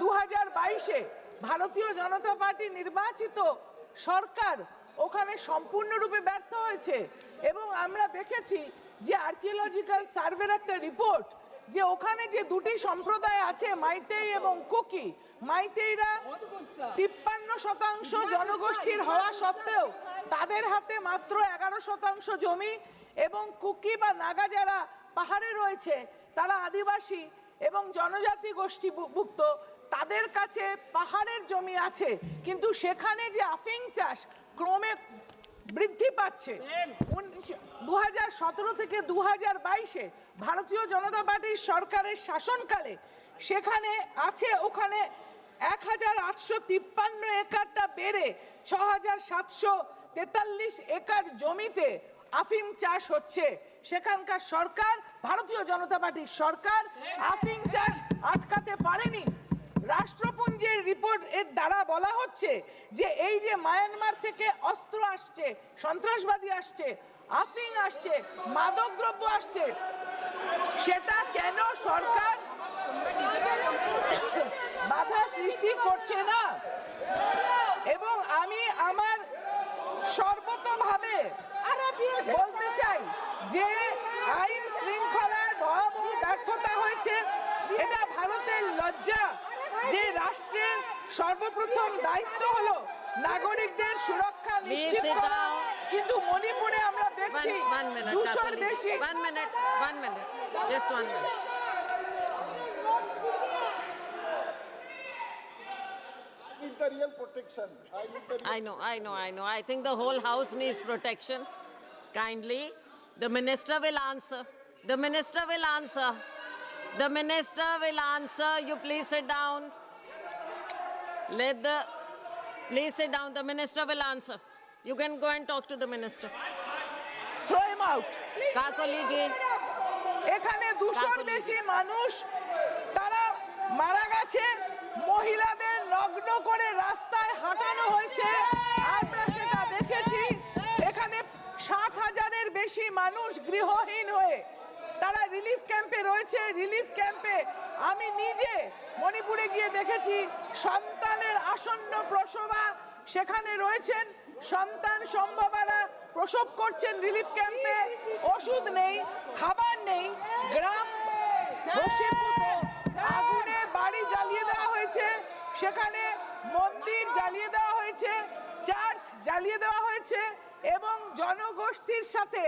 2022-এ ভারতীয় জনতা পার্টি নির্বাচিত সরকার ওখানে সম্পূর্ণরূপে ব্যর্থ হয়েছে। এবং আমরা দেখেছি যে আর্কিওলজিক্যাল সার্ভের একটা রিপোর্ট যে ওখানে যে দুটি সম্প্রদায় আছে মাইতেই এবং কুকি, মাইতেইরা 53% জনগোষ্ঠীর হওয়া সত্ত্বেও তাদের হাতে মাত্র 11% জমি, এবং কুকি বা নাগা যারা পাহাড়ে রয়েছে তারা আদিবাসী এবং জনজাতি গোষ্ঠীভুক্ত, তাদের কাছে পাহাড়ের জমি আছে কিন্তু সেখানে যে আফিং চাষ ক্রমে বৃদ্ধি পাচ্ছে। 2017 থেকে 2022-এ ভারতীয় জনতা পার্টির সরকারের শাসনকালে সেখানে আছে ওখানে 1853 একরটা বেড়ে 6743 একর জমিতে আফিম চাষ হচ্ছে। সেখানকার সরকার, ভারতীয় জনতা পার্টির সরকার, আফিং চাষ আটকাতে পারেনি। রাষ্ট্রপুঞ্জের রিপোর্ট এর দ্বারা বলা হচ্ছে যে এই যে মায়ানমার থেকে অস্ত্র আসছে, সন্ত্রাসবাদী আসছে, আফিং আসছে, মাদক দ্রব্য আসছে, সেটা কেন সরকার বাধা সৃষ্টি করছে না? এবং আমি আমার সর্বতভাবে বলতে চাই যে আইন শৃঙ্খলার ভয়াবহ ব্যর্থতা হয়েছে। এটা ভারতের লজ্জা যে রাষ্ট্রের সর্বপ্রথম দায়িত্ব হলো নাগরিকদের সুরক্ষা নিশ্চিত করা, কিন্তু মণিপুরে আমরা দেখছি 200-র বেশি। One minute, just 1 minute. The real protection. I know. I think the whole house needs protection. Kindly, the minister will answer. The minister will answer. The minister will answer. You please sit down. Please sit down. The minister will answer. You can go and talk to the minister. Throw him out. Kakoli ji. এখানে 200-র বেশি মানুষ তারা মারা গেছে, মহিলাদের নগ্ন করে রাস্তায় হাঁটানো হয়েছে, আমরা সেটা দেখেছি। এখানে 60,000-এর বেশি মানুষ গৃহহীন হয়ে তারা রিলিফ ক্যাম্পে রয়েছে। রিলিফ ক্যাম্পে আমি নিজে মণিপুরে গিয়ে দেখেছি সন্তানের আসন্ন প্রসবা সেখানে রয়েছেন, সন্তান সম্ভবারা প্রসব করছেন রিলিফ ক্যাম্পে, ওষুধ নেই, খাবার নেই, গ্রাম বসীভূত, আগুনে বাড়ি জ্বালিয়ে দেওয়া হয়েছে, সেখানে মন্দির জ্বালিয়ে দেওয়া হয়েছে, চার্চ জ্বালিয়ে দেওয়া হয়েছে, এবং জনগোষ্ঠীর সাথে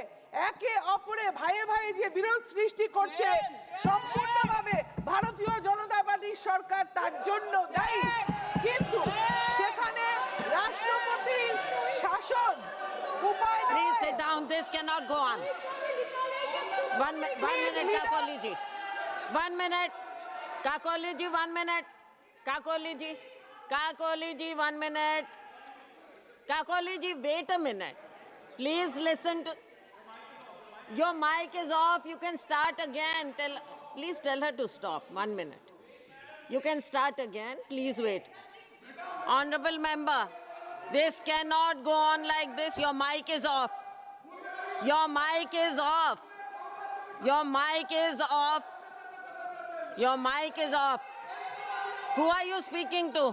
একে অপরে ভাইয়ে ভাইয়ে যে বিরোধ সৃষ্টি করছে সম্পূর্ণভাবে ভারতীয় জনতা পার্টির সরকার তার জন্য দায়ী। কিন্তু সেখানে রাষ্ট্রপতির শাসন উপায়। Please sit down. This cannot go on. One minute, Kakoli ji. 1 minute. Kakoli ji, 1 minute. Kakoli ji, 1 minute. Kakoli ji, wait a minute. Please listen to. Your mic is off. You can start again. Please tell her to stop. 1 minute. You can start again. Please wait. Honorable member, this cannot go on like this. Your mic is off. Your mic is off. Your mic is off. Your mic is off. Who are you speaking to?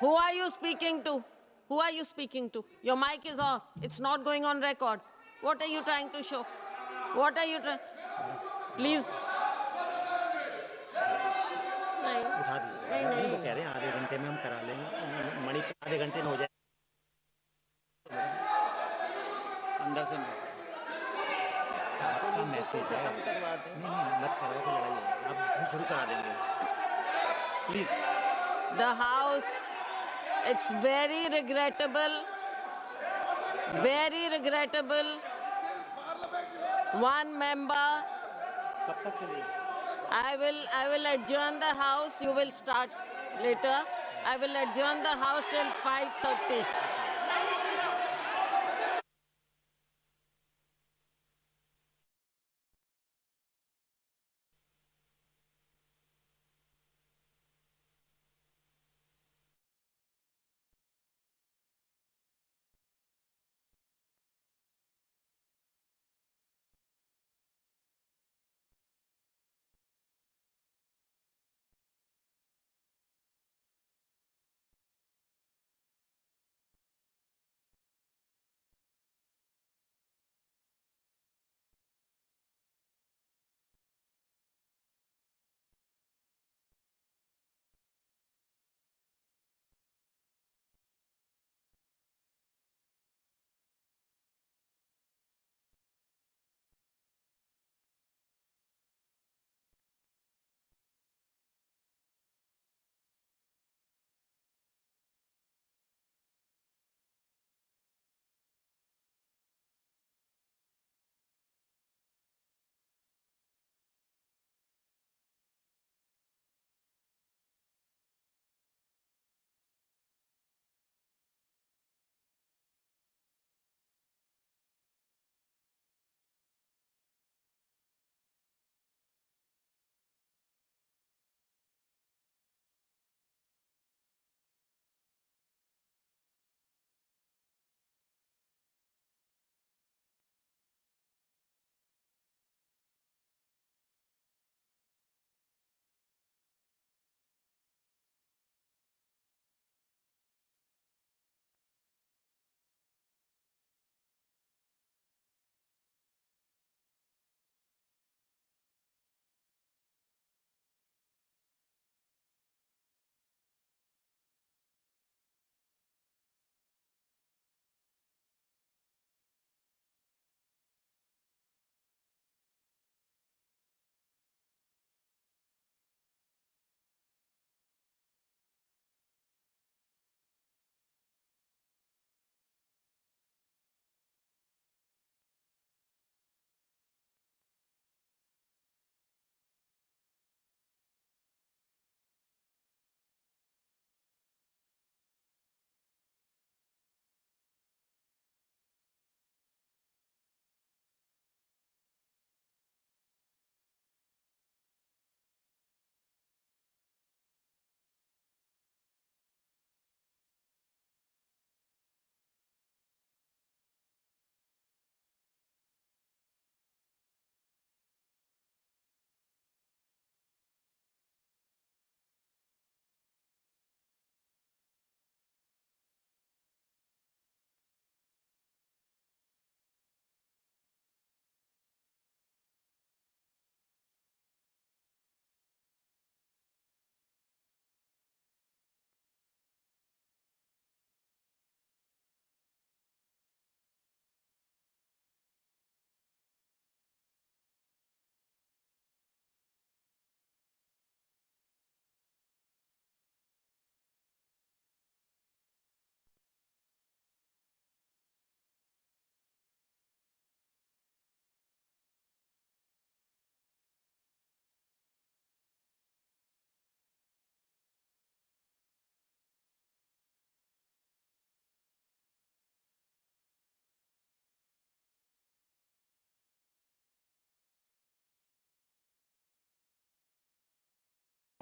Who are you speaking to? Who are you speaking to? Your mic is off. It's not going on record. What are you trying to show? What are you trying? Please. नहीं वो कह रहे हैं आधे घंटे में हम करा लेंगे, मणिपुर आधे घंटे में हो जाए। अंदर से मैसेज है, नहीं मत कराओ तो लड़ाई है, आप शुरू करा देंगे please. The house, it's very regrettable. Very regrettable. One member. I will adjourn the house. You will start later. I will adjourn the house till 5:30.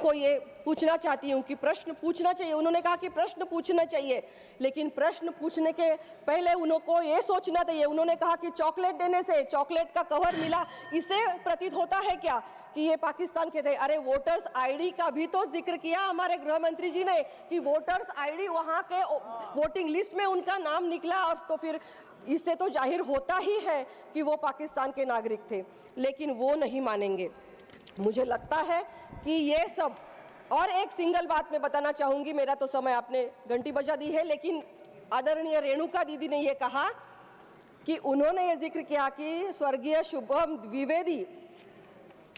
को ये पूछना चाहती हूँ कि प्रश्न पूछना चाहिए। उन्होंने कहा कि प्रश्न पूछना चाहिए, लेकिन प्रश्न पूछने के पहले उनको ये सोचना चाहिए। उन्होंने कहा कि चॉकलेट देने से चॉकलेट का कवर मिला, इससे प्रतीत होता है क्या कि ये पाकिस्तान के थे। अरे वोटर्स आईडी का भी तो जिक्र किया हमारे गृह मंत्री जी ने कि वोटर्स आईडी वहाँ के वोटिंग लिस्ट में उनका नाम निकला, और तो फिर इससे तो जाहिर होता ही है कि वो पाकिस्तान के नागरिक थे, लेकिन वो नहीं मानेंगे। मुझे लगता है कि ये सब, और एक सिंगल बात मैं बताना चाहूंगी, मेरा तो समय आपने घंटी बजा दी है, लेकिन आदरणीय रेणुका दीदी ने ये कहा कि उन्होंने ये जिक्र किया कि स्वर्गीय शुभम द्विवेदी,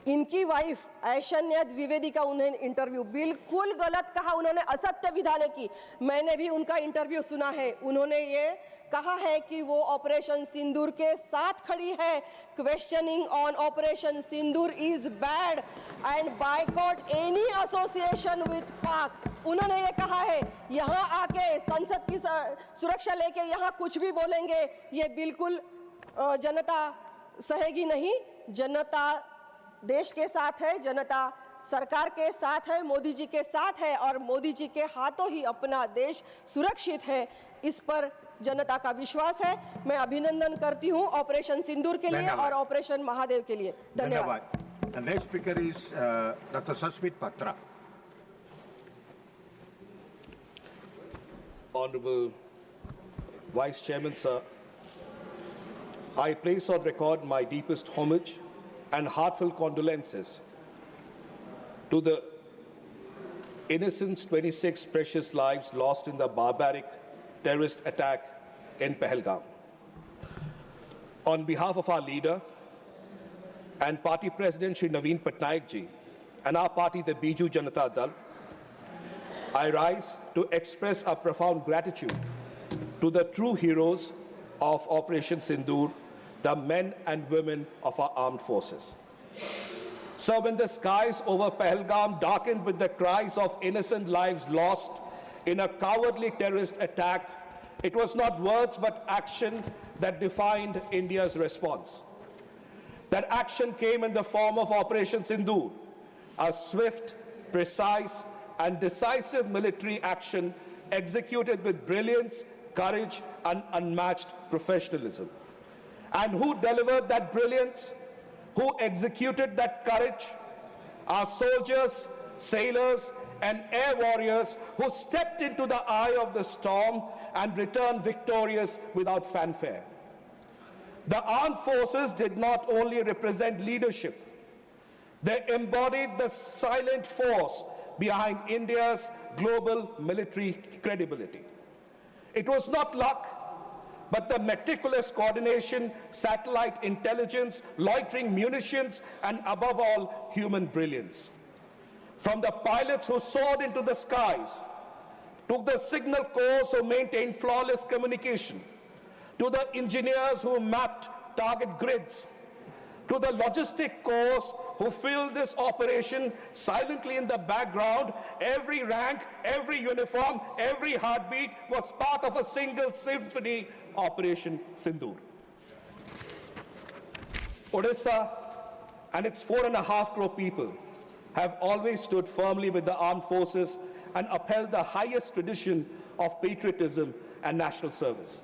इनकी वाइफ ऐशन्या द्विवेदी का उन्हें इंटरव्यू बिल्कुल गलत कहा, उन्होंने असत्य विधाने की। मैंने भी उनका इंटरव्यू सुना है। उन्होंने ये कहा है कि वो ऑपरेशन सिंदूर के साथ खड़ी है। Questioning on operation Sindoor is bad and boycott any association with पाक। उन्होंने ये कहा है, यहाँ आके संसद की सुरक्षा लेके यहाँ कुछ भी बोलेंगे, ये बिल्कुल जनता सहेगी नहीं। जनता देश के साथ है, जनता सरकार के साथ है, मोदी जी के साथ है, और मोदी जी के हाथों ही अपना देश सुरक्षित है, इस पर जनता का विश्वास है। मैं अभिनंदन करती हूं ऑपरेशन सिंदूर के लिए और ऑपरेशन महादेव के लिए। धन्यवाद। The next speaker is Dr. Sasmit Patra. Honorable Vice Chairman, sir, I place on record my deepest homage and heartfelt condolences to the innocent 26 precious lives lost in the barbaric terrorist attack in Pahalgam. On behalf of our leader and party president Shri Naveen Patnaik ji and our party, the Biju Janata Dal, I rise to express our profound gratitude to the true heroes of Operation Sindoor, the men and women of our armed forces. So when the skies over Pahalgam darkened with the cries of innocent lives lost in a cowardly terrorist attack, it was not words but action that defined India's response. That action came in the form of Operation Sindoor, a swift, precise, and decisive military action executed with brilliance, courage, and unmatched professionalism. And who delivered that brilliance? Who executed that courage? Our soldiers, sailors, and air warriors who stepped into the eye of the storm and returned victorious without fanfare. The armed forces did not only represent leadership, they embodied the silent force behind India's global military credibility. It was not luck, but the meticulous coordination, satellite intelligence, loitering munitions, and above all, human brilliance. From the pilots who soared into the skies, to the signal corps who maintained flawless communication, to the engineers who mapped target grids, to the logistic corps who filled this operation silently in the background, every rank, every uniform, every heartbeat was part of a single symphony, Operation Sindoor. Odisha and its 4.5 crore people have always stood firmly with the armed forces and upheld the highest tradition of patriotism and national service.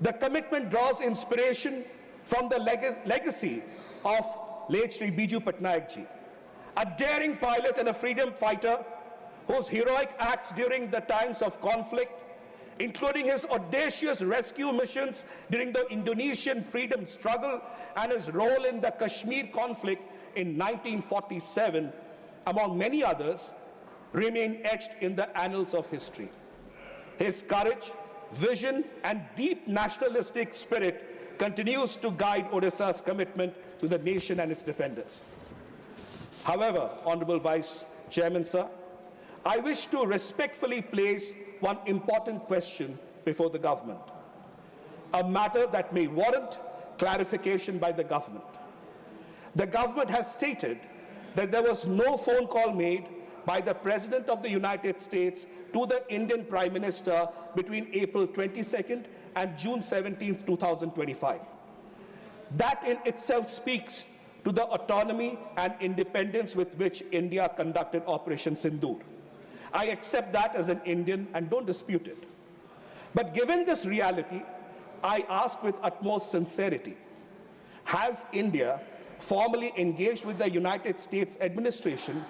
The commitment draws inspiration from the legacy of late Shri Biju Patnaik ji, a daring pilot and a freedom fighter whose heroic acts during the times of conflict, including his audacious rescue missions during the Indonesian freedom struggle and his role in the Kashmir conflict in 1947, among many others, remain etched in the annals of history. His courage, vision, and deep nationalistic spirit continues to guide Odisha's commitment to the nation and its defenders. However, Honorable Vice Chairman, sir, I wish to respectfully place one important question before the government, a matter that may warrant clarification by the government. The government has stated that there was no phone call made by the President of the United States to the Indian Prime Minister between April 22nd and June 17th, 2025. That in itself speaks to the autonomy and independence with which India conducted Operation Sindoor. I accept that as an Indian and don't dispute it. But given this reality, I ask with utmost sincerity, has India formally engaged with the United States administration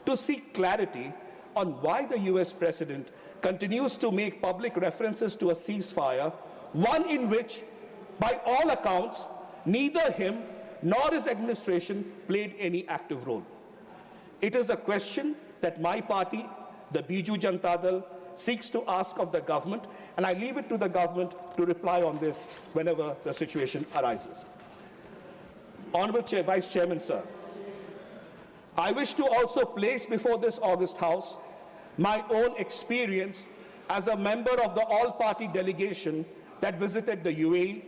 to seek clarity on why the US president continues to make public references to a ceasefire, one in which, by all accounts, neither him nor his administration played any active role? It is a question that my party, the Biju Janata Dal, seeks to ask of the government, and I leave it to the government to reply on this whenever the situation arises. Honorable Vice Chairman, sir, I wish to also place before this august House my own experience as a member of the all-party delegation that visited the UAE,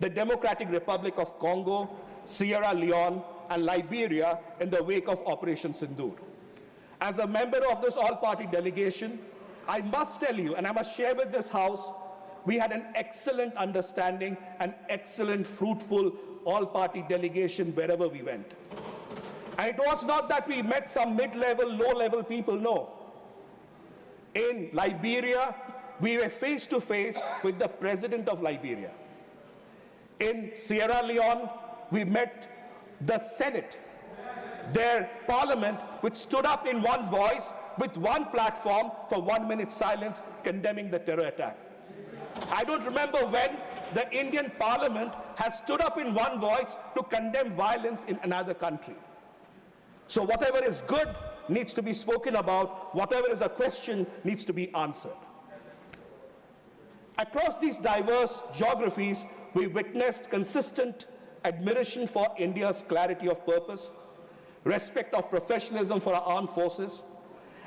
the Democratic Republic of Congo, Sierra Leone, and Liberia in the wake of Operation Sindoor. As a member of this all-party delegation, I must tell you, and I must share with this House, we had an excellent understanding, an excellent, fruitful all-party delegation wherever we went. And it was not that we met some mid-level, low-level people, no. In Liberia, we were face-to-face with the president of Liberia. In Sierra Leone, we met the Senate, their parliament, which stood up in one voice with one platform for 1 minute silence condemning the terror attack. I don't remember when the Indian parliament has stood up in one voice to condemn violence in another country. So whatever is good needs to be spoken about, whatever is a question needs to be answered. Across these diverse geographies, we witnessed consistent admiration for India's clarity of purpose, respect of professionalism for our armed forces,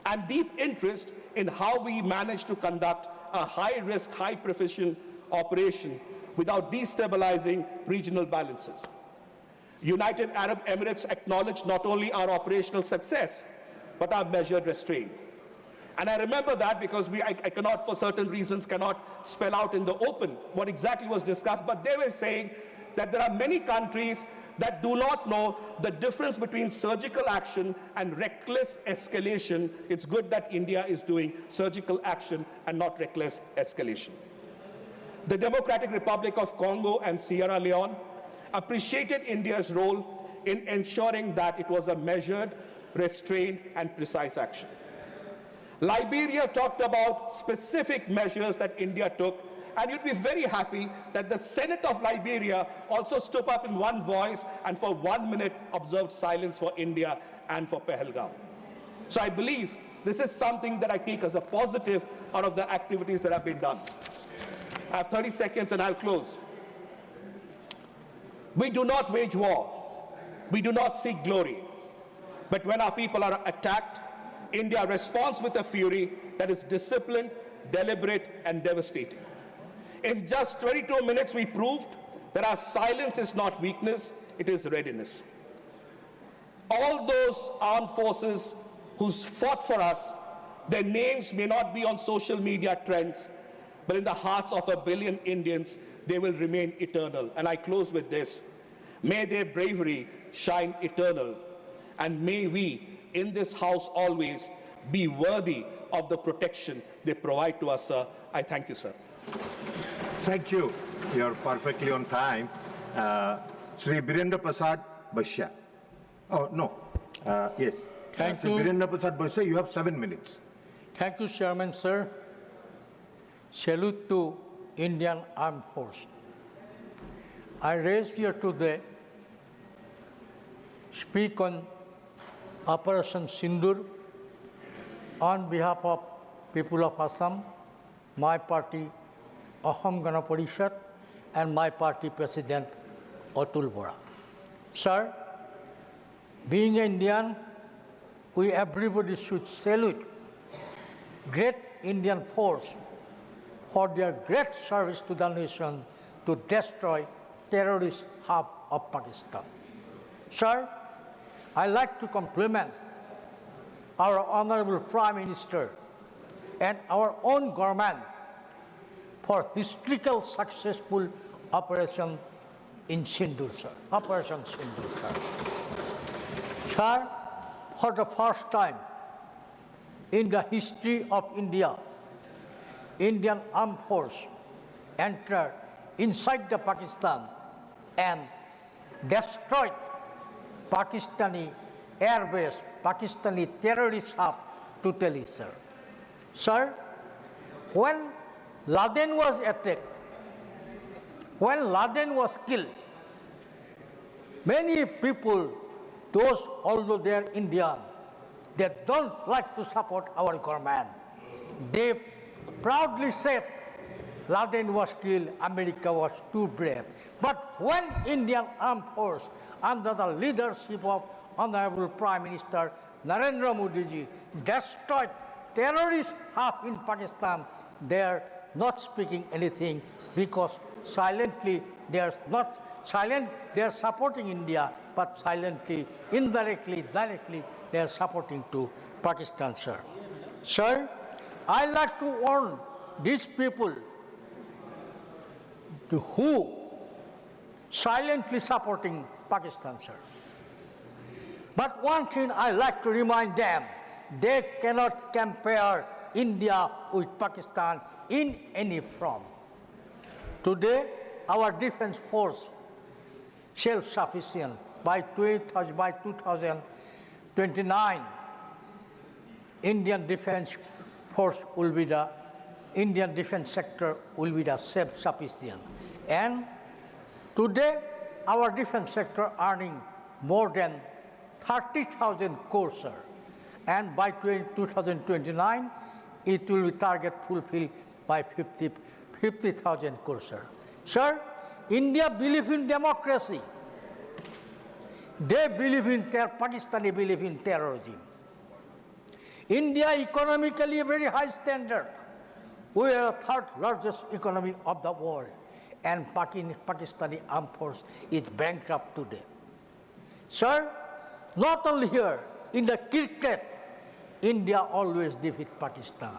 and deep interest in how we managed to conduct a high-risk, high-precision operation without destabilizing regional balances. United Arab Emirates acknowledged not only our operational success, but our measured restraint. And I remember that because I cannot, for certain reasons, cannot spell out in the open what exactly was discussed, but they were saying that there are many countries that do not know the difference between surgical action and reckless escalation. It's good that India is doing surgical action and not reckless escalation. The Democratic Republic of Congo and Sierra Leone appreciated India's role in ensuring that it was a measured, restrained, and precise action. Liberia talked about specific measures that India took, and you'd be very happy that the Senate of Liberia also stood up in one voice and for 1 minute observed silence for India and for Pahalgam. So I believe this is something that I take as a positive out of the activities that have been done. I have 30 seconds and I'll close. We do not wage war. We do not seek glory. But when our people are attacked, India responds with a fury that is disciplined, deliberate, and devastating. In just 22 minutes, we proved that our silence is not weakness, it is readiness. All those armed forces who fought for us, their names may not be on social media trends, but in the hearts of 1 billion Indians, they will remain eternal. And I close with this. May their bravery shine eternal, and may we, in this House always, be worthy of the protection they provide to us, sir. I thank you, sir. Thank you. You're perfectly on time. Sri Birendra Prasad Bashya. Oh, no. Yes. Thank Sri you. Birendra Prasad Bashya, you have 7 minutes. Thank you, Chairman, sir. Salute to Indian Armed Force. I raise here today speak on Operation Sindoor on behalf of people of Assam, my party, Ahom Gana Parishad, and my party president, Atul Bora. Sir, being Indian, everybody should salute great Indian force for their great service to the nation to destroy terrorist hub of Pakistan. Sir, I like to compliment our Honorable Prime Minister and our own government for historical successful operation in Sindoor, sir. Operation Sindoor, sir. Sir, for the first time in the history of India, Indian Armed Force entered inside the Pakistan and destroyed Pakistani airbase, Pakistani terrorist hub totally, sir. Sir, when Laden was attacked, when Laden was killed, many people, those although they are Indian, they don't like to support our government. They proudly said Laden was killed, America was too brave. But when Indian Armed Force, under the leadership of Honorable Prime Minister Narendra Modi ji, destroyed terrorist hub in Pakistan, they are not speaking anything because silently they are not silent, they are supporting India, but silently, indirectly, directly, they are supporting to Pakistan, sir. Sir, I like to warn these people who silently supporting Pakistan, sir. But one thing I like to remind them, they cannot compare India with Pakistan in any form. Today, our defense force self-sufficient by 2029. Indian defense force will be the Indian defense sector will be the self-sufficient. And today, our defense sector earning more than 30,000 crores, sir. And by 2029, it will be target fulfilled by 50,000 crores, sir. Sir, India believes in democracy. They believe in Pakistani believe in terrorism. India economically a very high standard. We are the third largest economy of the world, and Pakistani armed force is bankrupt today. Sir, not only here, in the cricket, India always defeats Pakistan.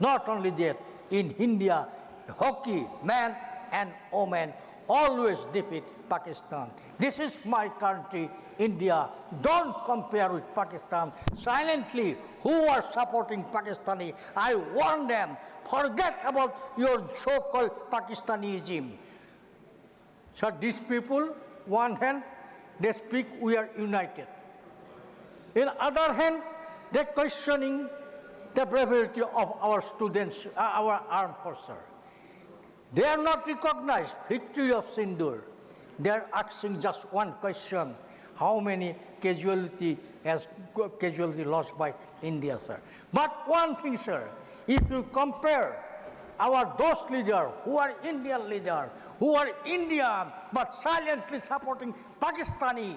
Not only that, in India, hockey, men and women always defeat Pakistan. This is my country, India. Don't compare with Pakistan. Silently, who are supporting Pakistani, I warn them, forget about your so-called Pakistanism. So these people, one hand, they speak, we are united. In other hand, they're questioning the bravery of our students, our armed forces. They are not recognized victory of Sindoor. They are asking just one question: how many casualty lost by India, sir? But one thing, sir, if you compare those leaders who are Indian leaders, who are Indian but silently supporting Pakistani,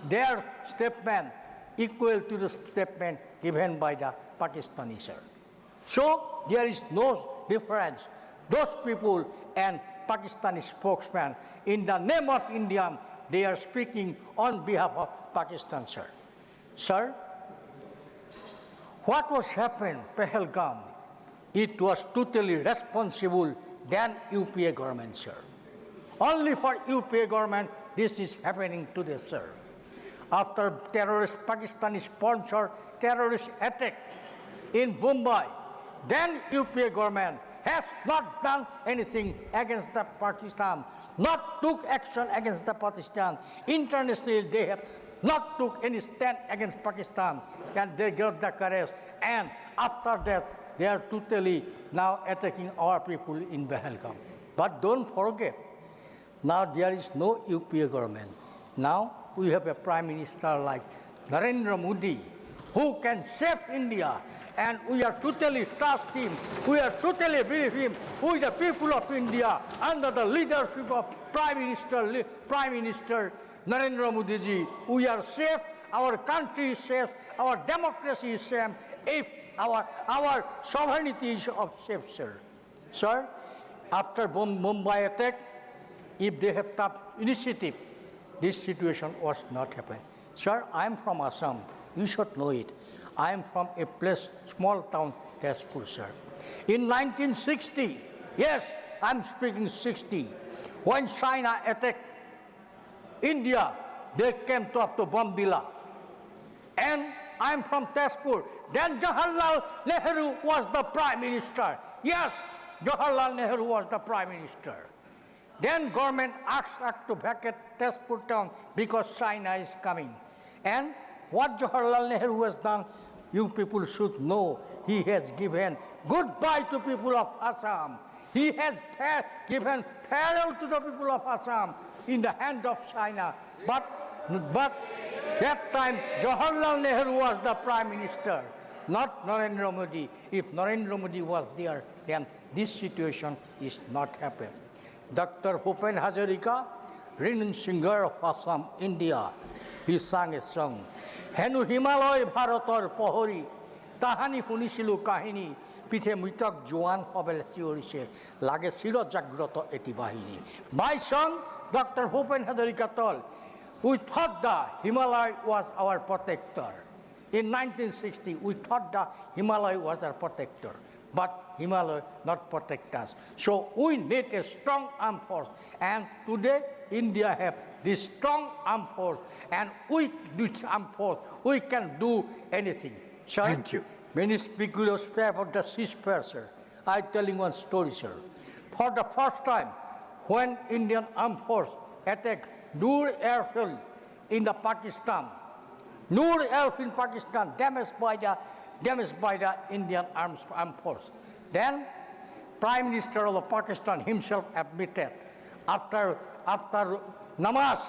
their statement equal to the statement given by the Pakistani, sir. So there is no difference. Those people and Pakistani spokesman, in the name of India, they are speaking on behalf of Pakistan, sir. Sir, what was happened, Pahalgam, it was totally responsible than UPA government, sir. Only for UPA government, this is happening today, sir. After Pakistani sponsored terrorist attack in Mumbai, then UPA government has not done anything against the Pakistan, not took action against the Pakistan. Internationally, they have not took any stand against Pakistan, and they got the courage. And after that, they are totally now attacking our people in Pahalgam. But don't forget, now there is no UPA government. Now we have a prime minister like Narendra Modi, who can save India, and we are totally trust him, we are totally believe him, we the people of India, under the leadership of Prime Minister Narendra Modi ji, we are safe, our country is safe, our democracy is safe, if our sovereignty is safe, sir. Sir, after Mumbai attack, if they have tough initiative, this situation was not happening. Sir, I am from Assam. You should know it. I am from a place, small town, Tezpur, sir. In 1960, yes, I'm speaking 60, when China attacked India, they came to Bombdila. and I'm from Tezpur. Then Jawaharlal Nehru was the Prime Minister. Yes, Jawaharlal Nehru was the Prime Minister. Then government asked us to vacate Tezpur town because China is coming. And what Jawaharlal Nehru has done, you people should know. He has given goodbye to people of Assam. He has given farewell to the people of Assam in the hand of China. But that time, Jawaharlal Nehru was the Prime Minister, not Narendra Modi. If Narendra Modi was there, then this situation is not happened. Dr. Bhupen Hazarika, renowned singer of Assam, India, he sang a song. Henu Himalay Bharator Pohori, Tahani Punisilu Kahini, Pithe Mitak Juan Hobel Theorishe, Lage Siro Jagroto Etibahini. My song, Dr. Bhupen Hazarika told, we thought the Himalaya was our protector. In 1960, we thought the Himalaya was our protector. But Himalaya not protect us. So we need a strong armed force. And today, India have this strong armed force. And with this armed force, we can do anything. Sir, thank you. Many speculous say about the ceasefire, sir. I'm telling one story, sir. For the first time, when Indian armed force attacked Noor airfield in the Pakistan, Noor airfield in Pakistan damaged by the Indian armed force. Then Prime Minister of Pakistan himself admitted, after namaz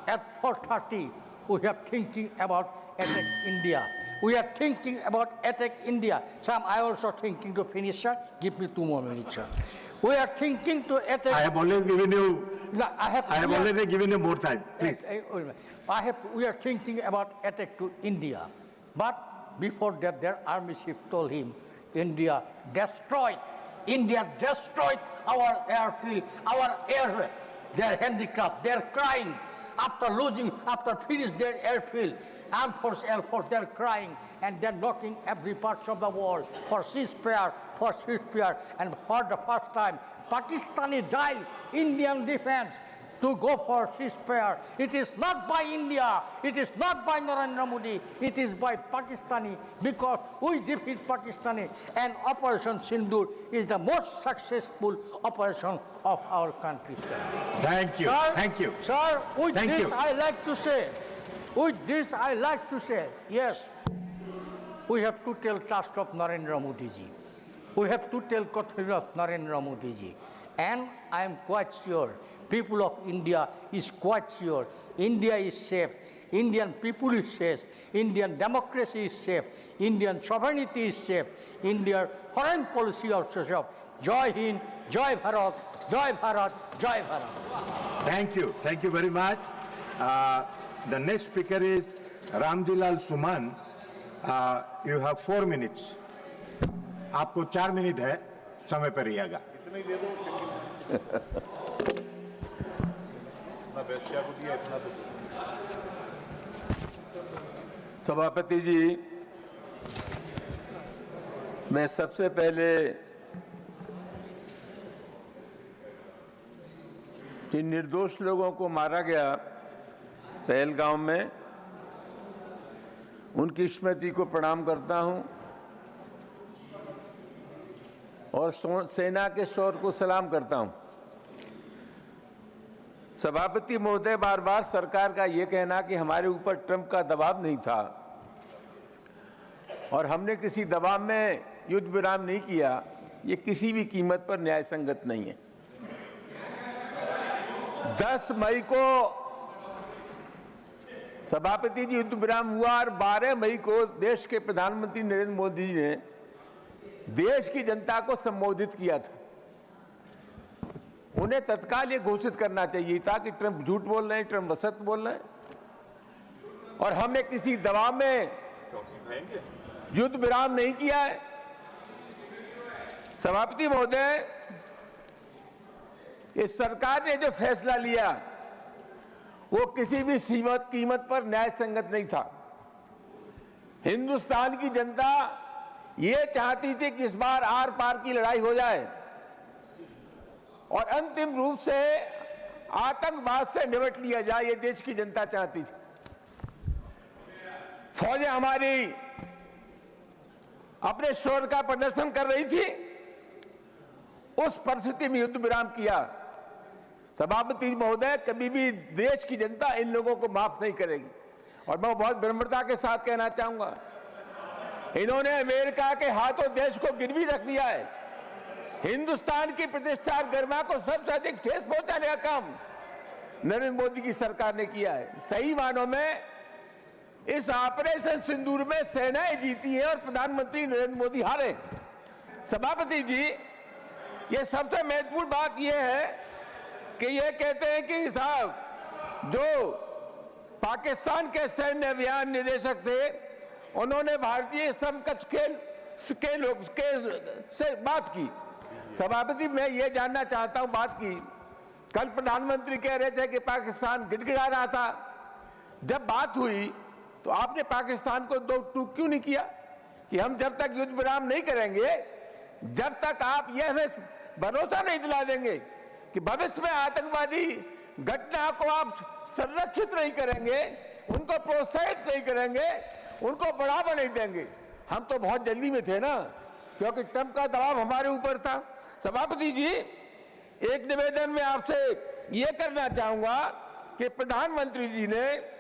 at 4:30, we are thinking about attack India. We are thinking about attack India. Sam, I also thinking to finish, sir. Give me 2 more minutes, sir. We are thinking to attack. I have already given you. No, I have already given you more time. Please. We are thinking about attack to India, but before that, their army chief told him, India destroyed our airfield, our air. They're handicapped. They're crying after finish their airfield. Armed Force, Air Force, they're crying and they're knocking every part of the world for ceasefire, and for the first time, Pakistani died Indian defense to go for ceasefire. It is not by India, it is not by Narendra Modi, it is by Pakistani, because we defeat Pakistani, and Operation Sindoor is the most successful operation of our country. Thank you. Sir, thank you. Sir, with Thank this you. I like to say, yes, we have to tell trust of Narendra Modi ji. We have to tell confidence of Narendra Modi ji. And I am quite sure, people of India is quite sure, India is safe, Indian people is safe, Indian democracy is safe, Indian sovereignty is safe, Indian foreign policy also safe. Jai Hind, Jai Bharat, Jai Bharat, Jai Bharat. Thank you. Thank you very much. The next speaker is Ramjilal Suman. You have 4 minutes. आपको 4 minute है, समय पर रहिएगा। सभापति जी, मैं सबसे पहले जिन निर्दोष लोगों को मारा गया पहलगांव में, उनकी स्मृति को प्रणाम करता हूं और सेना के शौर्य को सलाम करता हूं। सभापति महोदय, बार बार सरकार का ये कहना कि हमारे ऊपर ट्रंप का दबाव नहीं था और हमने किसी दबाव में युद्ध विराम नहीं किया, ये किसी भी कीमत पर न्याय संगत नहीं है। 10 मई को सभापति जी युद्ध विराम हुआ और 12 मई को देश के प्रधानमंत्री नरेंद्र मोदी जी ने देश की जनता को संबोधित किया था। उन्हें तत्काल ये घोषित करना चाहिए था कि ट्रंप झूठ बोल रहे हैं, ट्रंप असत बोल रहे हैं और हमने किसी दबाव में युद्ध विराम नहीं किया है। सभापति महोदय, इस सरकार ने जो फैसला लिया वो किसी भी कीमत पर न्याय संगत नहीं था। हिंदुस्तान की जनता ये चाहती थी कि इस बार आर पार की लड़ाई हो जाए और अंतिम रूप से आतंकवाद से निपट लिया जाए, ये देश की जनता चाहती थी। फौजें हमारी अपने शौर्य का प्रदर्शन कर रही थी, उस परिस्थिति में युद्ध विराम किया। सभापति महोदय, कभी भी देश की जनता इन लोगों को माफ नहीं करेगी। और मैं बहुत विनम्रता के साथ कहना चाहूंगा, इन्होंने अमेरिका के हाथों देश को गिरवी रख दिया है। हिंदुस्तान की प्रतिष्ठा और गरिमा को सबसे अधिक ठेस पहुंचाने का काम नरेंद्र मोदी की सरकार ने किया है। सही मानों में इस ऑपरेशन सिंदूर में सेनाएं जीती हैं और प्रधानमंत्री नरेंद्र मोदी हारे। सभापति जी, ये सबसे महत्वपूर्ण बात यह है कि ये कहते हैं कि साहब जो पाकिस्तान के सैन्य अभियान निदेशक थे, उन्होंने भारतीय समकक्ष खेल से बात की। सभापति, मैं ये जानना चाहता हूं, बात की कल प्रधानमंत्री कह रहे थे कि पाकिस्तान गिड़गिड़ा रहा था। जब बात हुई तो आपने पाकिस्तान को दो टूक क्यों नहीं किया कि हम जब तक युद्ध विराम नहीं करेंगे, जब तक आप यह हमें भरोसा नहीं दिला देंगे कि भविष्य में आतंकवादी घटना को आप संरक्षित नहीं करेंगे, उनको प्रोत्साहित नहीं करेंगे, उनको बढ़ावा नहीं देंगे। हम तो बहुत जल्दी में थे ना, क्योंकि ट्रंप का दबाव हमारे ऊपर था। सभापति जी, एक निवेदन में आपसे यह करना चाहूंगा कि प्रधानमंत्री जी ने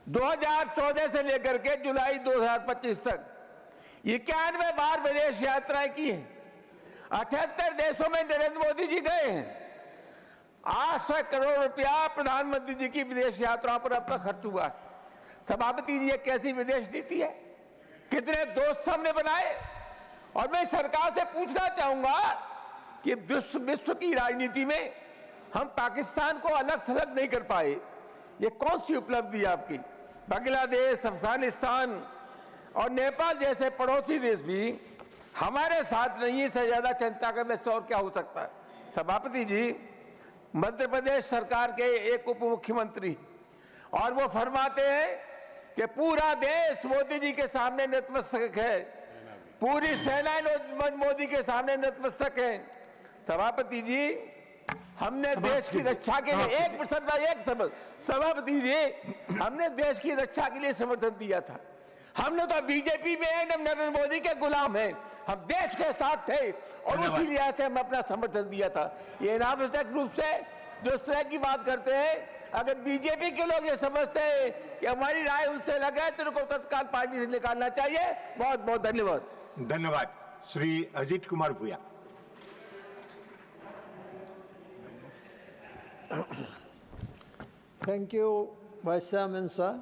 2014 से लेकर के जुलाई 2025 तक 91 बार विदेश यात्राएं की हैं। 78 देशों में नरेंद्र मोदी जी गए हैं। 800 करोड़ रुपया प्रधानमंत्री जी की विदेश यात्राओं पर अब तक खर्च हुआ है। सभापति जी, ये कैसी विदेश नीति है? कितने दोस्त हमने बनाए? और मैं सरकार से पूछना चाहूंगा कि विश्व की राजनीति में हम पाकिस्तान को अलग थलग नहीं कर पाए, ये कौन सी उपलब्धि है आपकी? बांग्लादेश, अफगानिस्तान और नेपाल जैसे पड़ोसी देश भी हमारे साथ नहीं है। इससे ज्यादा चिंता का विषय और क्या हो सकता है? सभापति जी, मध्य प्रदेश सरकार के एक उप मुख्यमंत्री, और वो फरमाते हैं कि पूरा देश मोदी जी के सामने नतमस्तक है, पूरी सेना मोदी के सामने नतमस्तक है। सभापति जी, हमने देश की रक्षा के लिए सभापति जी, हमने देश की रक्षा के लिए समर्थन दिया था। हमने तो बीजेपी में है, नरेंद्र मोदी के गुलाम हैं। हम देश के साथ थे और उसी लिहाज से हम अपना समर्थन दिया था। ये अनावश्यक रूप से जो इस तरह की बात करते हैं, अगर बीजेपी के लोग ये समझते हैं कि हमारी राय उनसे लगा है तो उनको तत्काल पार्टी से निकालना चाहिए। बहुत बहुत धन्यवाद। धन्यवाद। श्री अजीत कुमार भूया। Thank you, Vice Chairman, sir.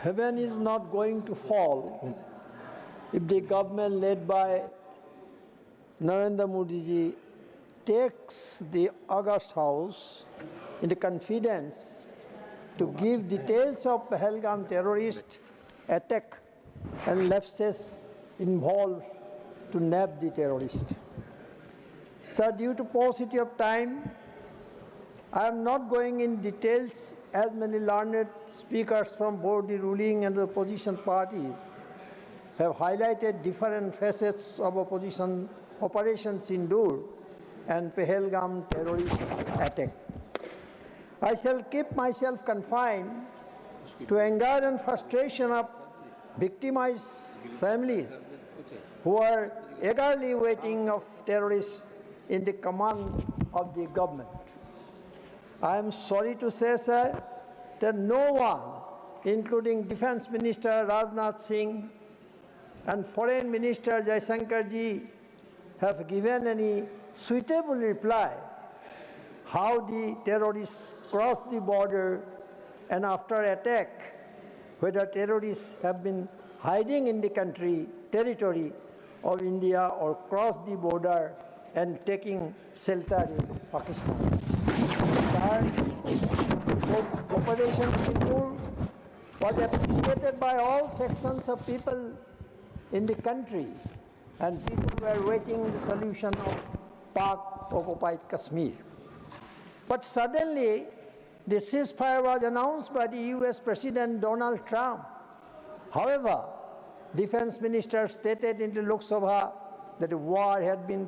Heaven is not going to fall if the government led by Narendra Modi ji takes the August House in the confidence to give details of Pahalgam terrorist attack and leftists involved to nab the terrorist. Sir, due to paucity of time, I am not going in details as many learned speakers from both the ruling and the opposition parties have highlighted different facets of opposition Operation Sindoor and Pahalgam terrorist attack. I shall keep myself confined to anger and frustration of victimized families who are eagerly waiting of terrorists in the command of the government. I am sorry to say, sir, that no one, including Defense Minister Rajnath Singh and Foreign Minister Jaishankar ji, have given any suitable reply how the terrorists crossed the border and after attack, whether terrorists have been hiding in the territory of India or crossed the border and taking shelter in Pakistan. Operation Sindoor was appreciated by all sections of people in the country, and people were waiting the solution of Pak-occupied Kashmir. But suddenly, the ceasefire was announced by the US President Donald Trump. However, Defense Minister stated in the Lok Sabha that the war had been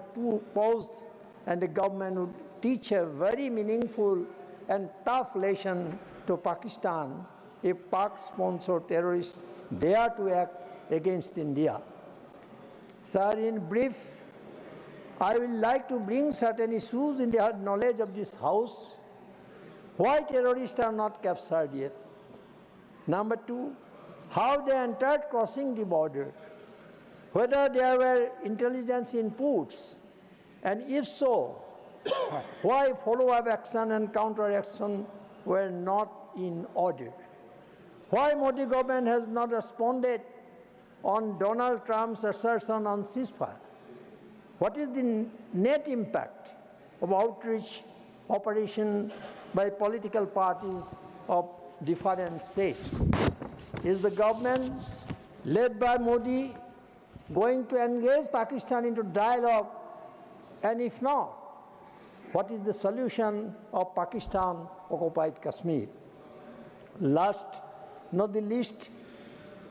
paused and the government would teach a very meaningful and tough lesson to Pakistan if Pak-sponsored terrorists dare to act against India. Sir, in brief, I would like to bring certain issues in the knowledge of this House. Why terrorists are not captured yet? Number two, how they entered crossing the border. Whether there were intelligence inputs, and if so, why follow-up action and counter-action were not in order. Why Modi government has not responded on Donald Trump's assertion on ceasefire? What is the net impact of outreach operation by political parties of different states? Is the government led by Modi going to engage Pakistan into dialogue? And if not, what is the solution of Pakistan-occupied Kashmir? Last, not the least,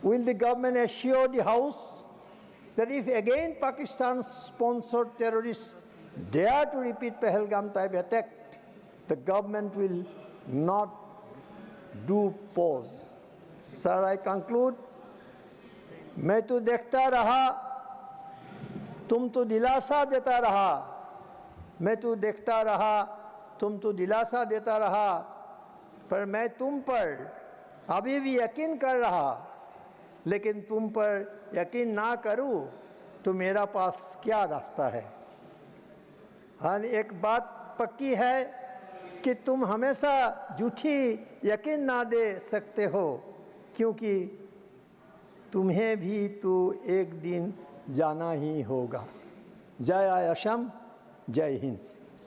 will the government assure the House that if again Pakistan-sponsored terrorists dare to repeat Pahalgam-type attack, the government will not do pause? Sir, I conclude. मैं तो देखता रहा, तुम तो दिलासा देता रहा. मैं तो देखता रहा, तुम तो दिलासा देता रहा. पर मैं तुम पर अभी भी यकीन कर रहा. लेकिन तुम पर यकीन ना करूं तो मेरा पास क्या रास्ता है? हाँ, एक बात पक्की है कि तुम हमेशा झूठी यकीन ना दे सकते हो, क्योंकि तुम्हें भी तो एक दिन जाना ही होगा. जय असम, जय Hind.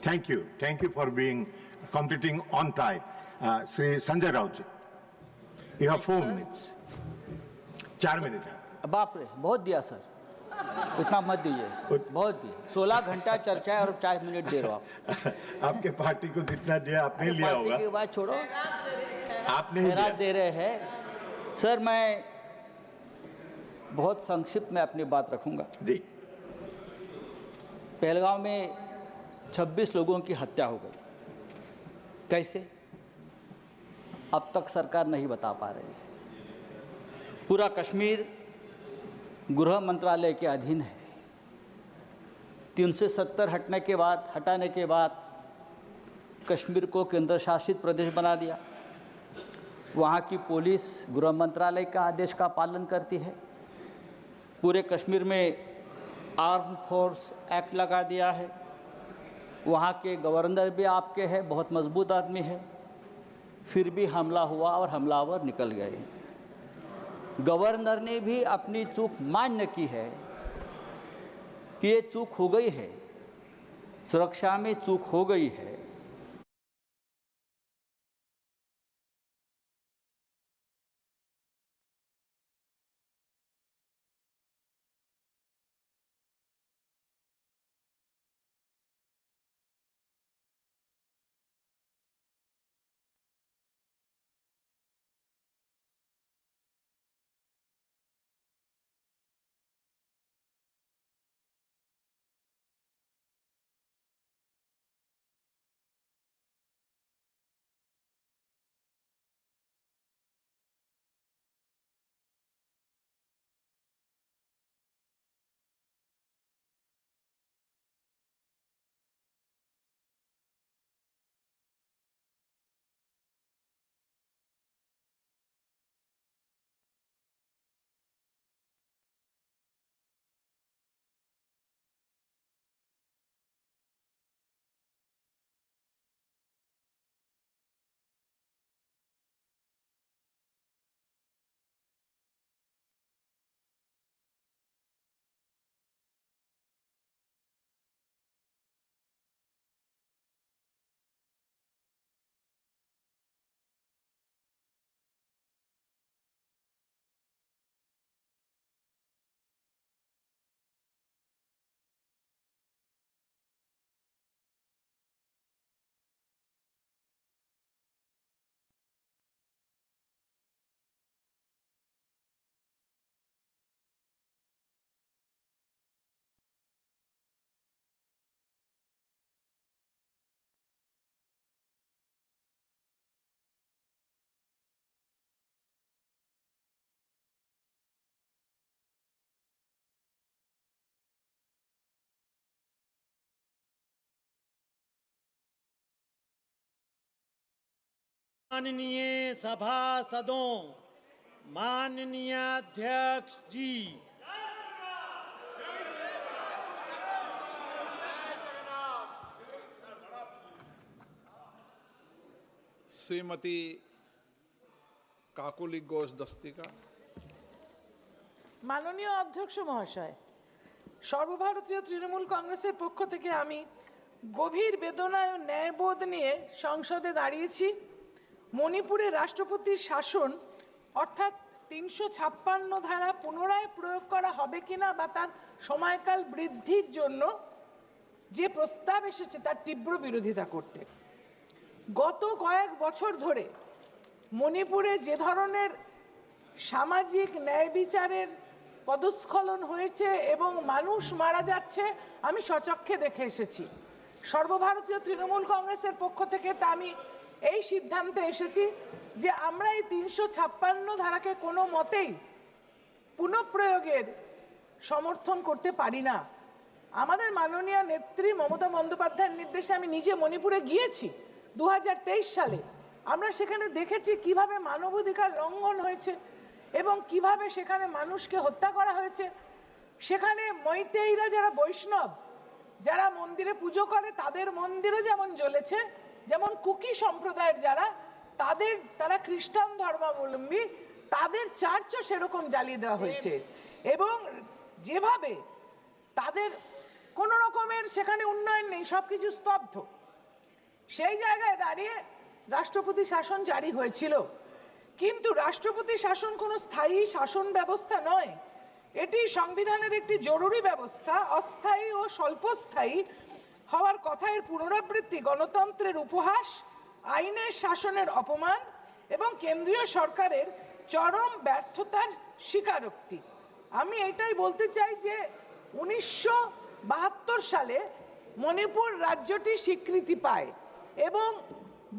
Thank you. Thank you for being completing on time. Sri Sanjay Raut, you have 4 minutes. 4 minutes. बाप रे, बहुत दिया सर. इतना मत दीजिए सर. बहुत दिया. 16 घंटा चर्चा है और 4 मिनट दे रहे हो आप. आपके पार्टी को जितना दिया आपने लिया होगा. पार्टी की बात छोड़ो. आपने ही दिया. दे रहे हैं. सर, मैं बहुत संक्षिप्त में अपनी बात रखूंगा. जी. पहलगांव में 26 लोगों की हत्या हो गई. कैसे? अब तक सरकार नहीं बता पा रही. पूरा कश्मीर गृह मंत्रालय के अधीन है. 370 हटाने के बाद कश्मीर को केंद्र शासित प्रदेश बना दिया. वहाँ की पुलिस गृह मंत्रालय का आदेश का पालन करती है. पूरे कश्मीर में आर्म फोर्स एक्ट लगा दिया है. वहाँ के गवर्नर भी आपके हैं, बहुत मजबूत आदमी है. फिर भी हमला हुआ और हमलावर निकल गए. गवर्नर ने भी अपनी चूक मान्य की है कि ये चूक हो गई है, सुरक्षा में चूक हो गई है. माननीय सभासदों, माननीय अध्यक्ष जी, श्रीमती काकोली घोष दस्तिका। মাননীয় অধ্যক্ষ মহাশয়, সর্বভারতীয় তৃণমূল কংগ্রেসের পক্ষ থেকে আমি গভীর বেদনা ও ন্যায়বোধ নিয়ে সংসদে দাঁড়িয়েছি। মণিপুরে রাষ্ট্রপতির শাসন অর্থাৎ ৩৫৬ ধারা পুনরায় প্রয়োগ করা হবে কিনা বা তার সময়কাল বৃদ্ধির জন্য যে প্রস্তাব এসেছে তার তীব্র বিরোধিতা করতে। গত কয়েক বছর ধরে মণিপুরে যে ধরনের সামাজিক ন্যায় বিচারের পদস্খলন হয়েছে এবং মানুষ মারা যাচ্ছে আমি স্বচক্ষে দেখে এসেছি। সর্বভারতীয় তৃণমূল কংগ্রেসের পক্ষ থেকে তা আমি এই সিদ্ধান্তে এসেছি যে আমরা এই ৩৫৬ ধারাকে কোনো মতেই পুনঃপ্রয়োগের সমর্থন করতে পারি না। আমাদের মাননীয় নেত্রী মমতা বন্দ্যোপাধ্যায়ের নির্দেশে আমি নিজে মণিপুরে গিয়েছি ২০২৩ সালে। আমরা সেখানে দেখেছি কিভাবে মানবাধিকার লঙ্ঘন হয়েছে এবং কিভাবে সেখানে মানুষকে হত্যা করা হয়েছে। সেখানে মৈতেইরা যারা বৈষ্ণব, যারা মন্দিরে পুজো করে তাদের মন্দিরও যেমন জ্বলেছে, যেমন কুকি সম্প্রদায়ের তারা খ্রিস্টান ধর্মাবলম্বী তাদের চার্চও সেরকম জ্বালিয়ে দেওয়া হয়েছে এবং যেভাবে তাদের কোনো রকমের সেখানে উন্নয়ন নেই, সবকিছু স্তব্ধ। সেই জায়গায় দাঁড়িয়ে রাষ্ট্রপতি শাসন জারি হয়েছিল, কিন্তু রাষ্ট্রপতি শাসন কোনো স্থায়ী শাসন ব্যবস্থা নয়, এটি সংবিধানের একটি জরুরি ব্যবস্থা। অস্থায়ী ও স্বল্পস্থায়ী হওয়ার কথা এর পুনরাবৃত্তি গণতন্ত্রের উপহাস, আইনের শাসনের অপমান এবং কেন্দ্রীয় সরকারের চরম ব্যর্থতার স্বীকারোক্তি। আমি এটাই বলতে চাই যে ১৯৭২ সালে মণিপুর রাজ্যটি স্বীকৃতি পায় এবং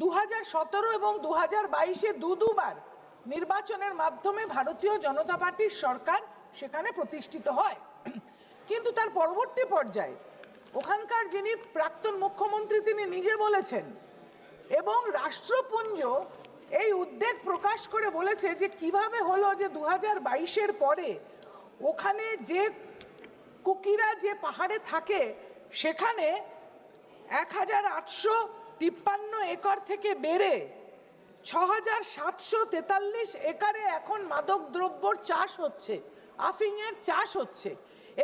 ২০১৭ এবং ২০২২-এ দুবার নির্বাচনের মাধ্যমে ভারতীয় জনতা পার্টির সরকার সেখানে প্রতিষ্ঠিত হয়। কিন্তু তার পরবর্তী পর্যায়ে ওখানকার যিনি প্রাক্তন মুখ্যমন্ত্রী তিনি নিজে বলেছেন এবং রাষ্ট্রপুঞ্জ এই উদ্বেগ প্রকাশ করে বলেছে যে কিভাবে হলো যে ২০২২-এর পরে ওখানে যে কুকিরা যে পাহাড়ে থাকে সেখানে ১৮৫৩ একর থেকে বেড়ে ৬৭৪৩ একরে এখন মাদকদ্রব্যর চাষ হচ্ছে, আফিংয়ের চাষ হচ্ছে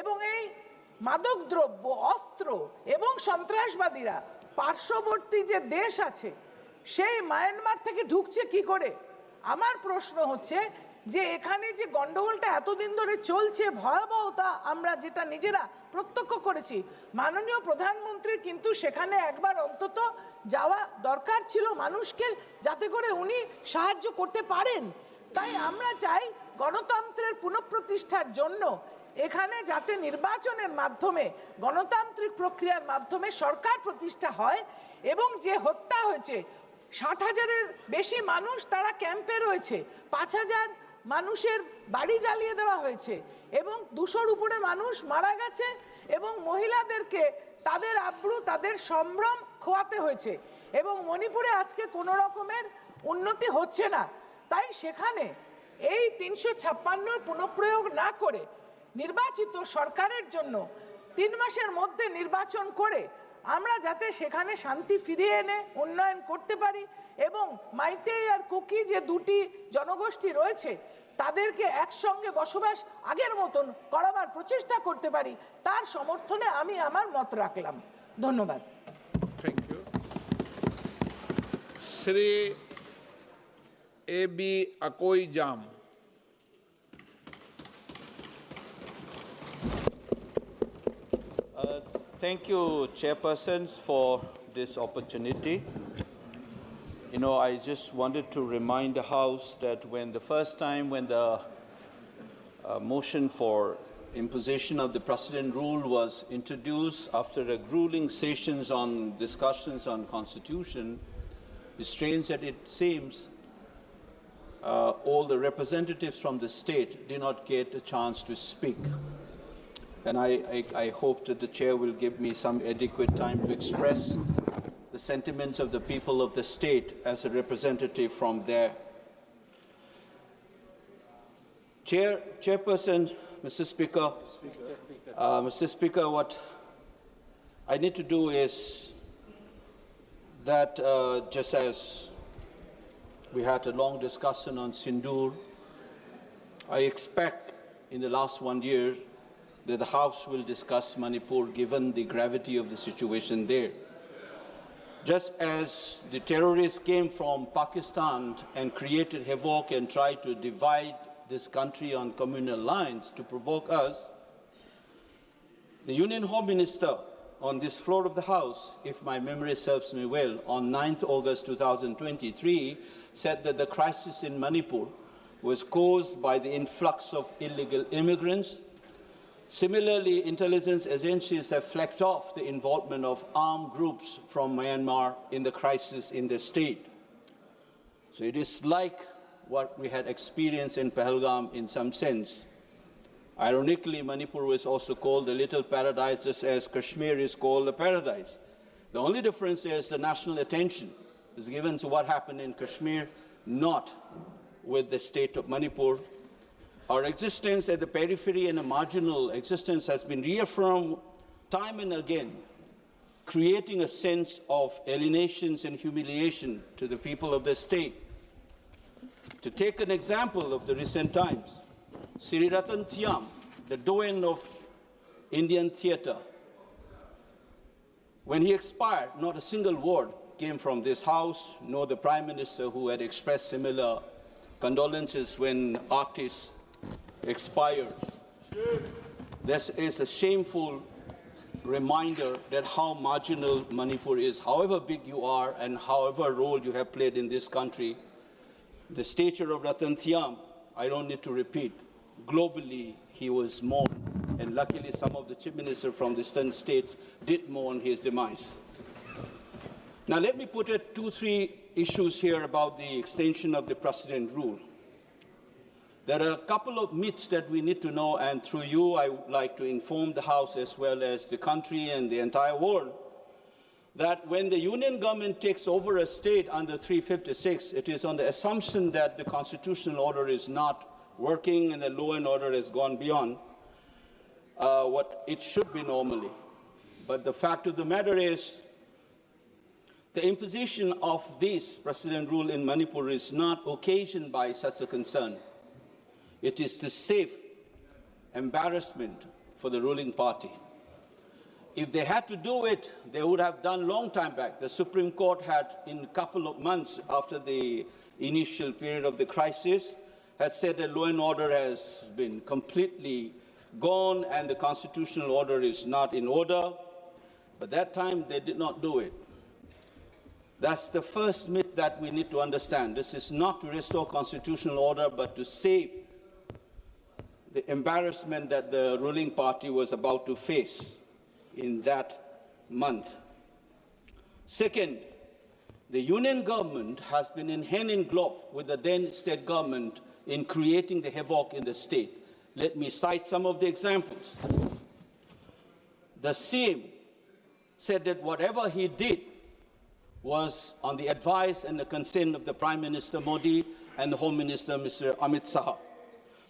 এবং এই মাদকদ্রব্য, অস্ত্র এবং সন্ত্রাসবাদীরা পার্শ্ববর্তী যে দেশ আছে সেই মায়ানমার থেকে ঢুকছে কি করে। আমার প্রশ্ন হচ্ছে যে এখানে যে গন্ডগোলটা এতদিন ধরে চলছে, ভয়াবহতা আমরা যেটা নিজেরা প্রত্যক্ষ করেছি, মাননীয় প্রধানমন্ত্রীর কিন্তু সেখানে একবার অন্তত যাওয়া দরকার ছিল মানুষকে, যাতে করে উনি সাহায্য করতে পারেন। তাই আমরা চাই গণতন্ত্রের পুনঃপ্রতিষ্ঠার জন্য এখানে যাতে নির্বাচনের মাধ্যমে গণতান্ত্রিক প্রক্রিয়ার মাধ্যমে সরকার প্রতিষ্ঠা হয় এবং যে হত্যা হয়েছে ৬০,০০০-এর বেশি মানুষ তারা ক্যাম্পে রয়েছে, ৫,০০০ মানুষের বাড়ি জ্বালিয়ে দেওয়া হয়েছে এবং ২০০-র উপরে মানুষ মারা গেছে এবং মহিলাদেরকে তাদের আব্রু তাদের সম্ভ্রম খোয়াতে হয়েছে এবং মণিপুরে আজকে কোনো রকমের উন্নতি হচ্ছে না। তাই সেখানে এই ৩৫৬ পুনঃপ্রয়োগ না করে নির্বাচিত সরকারের জন্য ৩ মাসের মধ্যে নির্বাচন করে আমরা যাতে সেখানে শান্তি ফিরিয়ে এনে উন্নয়ন করতে পারি এবং মাইতেই আর কুকি যে দুটি জনগোষ্ঠী রয়েছে তাদেরকে একসঙ্গে বসবাস আগের মতন করাবার প্রচেষ্টা করতে পারি, তার সমর্থনে আমি আমার মত রাখলাম। ধন্যবাদ। Thank you. Shri A B Akoijam. Thank you, chairpersons, for this opportunity. You know, I just wanted to remind the House that when the first time when the motion for imposition of the precedent rule was introduced after a grueling sessions on discussions on constitution, it's strange that it seems all the representatives from the state did not get a chance to speak. And I hope that the chair will give me some adequate time to express the the sentiments of the people of the state as a representative from there. Chairperson, Mr. Speaker, what I need to do is that just as we had a long discussion on Sindoor, I expect in the last 1 year that the House will discuss Manipur given the gravity of the situation there. Just as the terrorists came from Pakistan and created havoc and tried to divide this country on communal lines to provoke us, the Union Home Minister on this floor of the House, if my memory serves me well, on 9th August 2023, said that the crisis in Manipur was caused by the influx of illegal immigrants. Similarly, intelligence agencies have flagged off the involvement of armed groups from Myanmar in the crisis in the state. So it is like what we had experienced in Pahalgam in some sense. Ironically, Manipur was also called the little paradise, just as Kashmir is called a paradise. The only difference is the national attention is given to what happened in Kashmir, not with the state of Manipur. Our existence at the periphery and a marginal existence has been reaffirmed time and again, creating a sense of alienations and humiliation to the people of the state. To take an example of the recent times, Sri Ratan Thiam, the doyen of Indian theatre, when he expired, not a single word came from this House, nor the Prime Minister, who had expressed similar condolences when artists expired. This is a shameful reminder that how marginal Manipur is. However big you are and however role you have played in this country, the stature of Ratan Thiam, I don't need to repeat. Globally, he was mourned, and luckily some of the chief ministers from the eastern states did mourn his demise. Now let me put 2-3 issues here about the extension of the precedent rule. There are a couple of myths that we need to know, and through you I would like to inform the House as well as the country and the entire world that when the union government takes over a state under 356, it is on the assumption that the constitutional order is not working and the law and order has gone beyond what it should be normally. But the fact of the matter is the imposition of this precedent rule in Manipur is not occasioned by such a concern. It is to save embarrassment for the ruling party. If they had to do it, they would have done long time back. The Supreme Court had, in a couple of months after the initial period of the crisis, had said that law and order has been completely gone and the constitutional order is not in order. But that time, they did not do it. That's the first myth that we need to understand. This is not to restore constitutional order, but to save the embarrassment that the ruling party was about to face in that month. Second, the union government has been in hand in glove with the then state government in creating the havoc in the state. Let me cite some of the examples. The CM said that whatever he did was on the advice and the consent of the Prime Minister Modi and the Home Minister, Mr. Amit Sabha.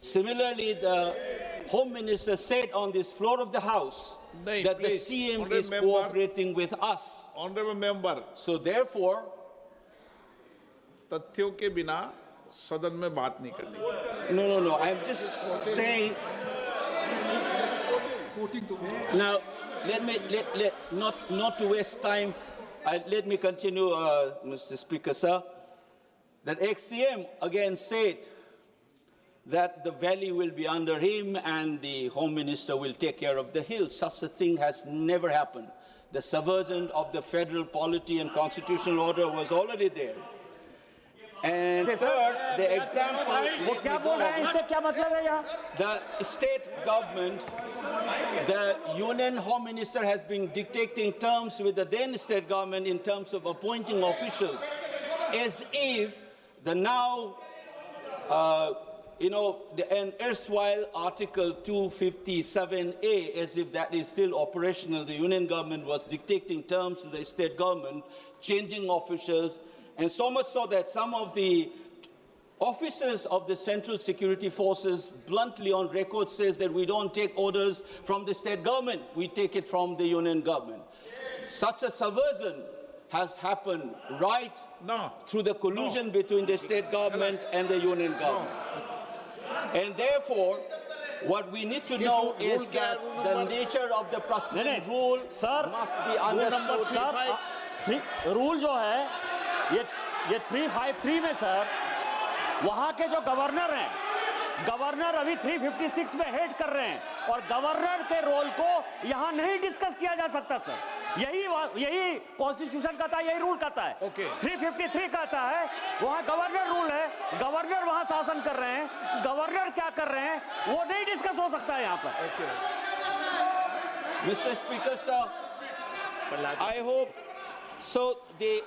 Similarly, the Home Minister said on this floor of the House that the CM is cooperating with us. Honorable member. So therefore, तथ्यों के बिना सदन में बात नहीं करनी। No. I'm just saying. Now, not to waste time. Let me continue, Mr. Speaker, sir. That ex-CM again said that the valley will be under him and the Home Minister will take care of the hill. Such a thing has never happened. The subversion of the federal polity and constitutional order was already there. And third, the example, the state government, the union home minister has been dictating terms with the then state government in terms of appointing officials, as if the now an erstwhile Article 257A, as if that is still operational, the union government was dictating terms to the state government, changing officials, and so much so that some of the officers of the Central Security Forces bluntly on record says that we don't take orders from the state government, we take it from the union government. Such a subversion has happened right through the collusion between the state government and the union government. And therefore, what we need to know is that the nature of the precedent rule must be understood. Rule जो है ये 353 में sir वहाँ के जो governor हैं, governor अभी 356 में हेड कर रहे हैं और गवर्नर के रोल को यहाँ नहीं डिस्कस किया जा सकता सर। यही कॉन्स्टिट्यूशन कहता है, यही रूल कहता है। 353 कहता है वहाँ गवर्नर रूल है, गवर्नर वहाँ शासन कर रहे हैं, गवर्नर क्या कर रहे हैं वो नहीं डिस्कस हो सकता है यहाँ पर। Mr. Speaker, sir, I hope so.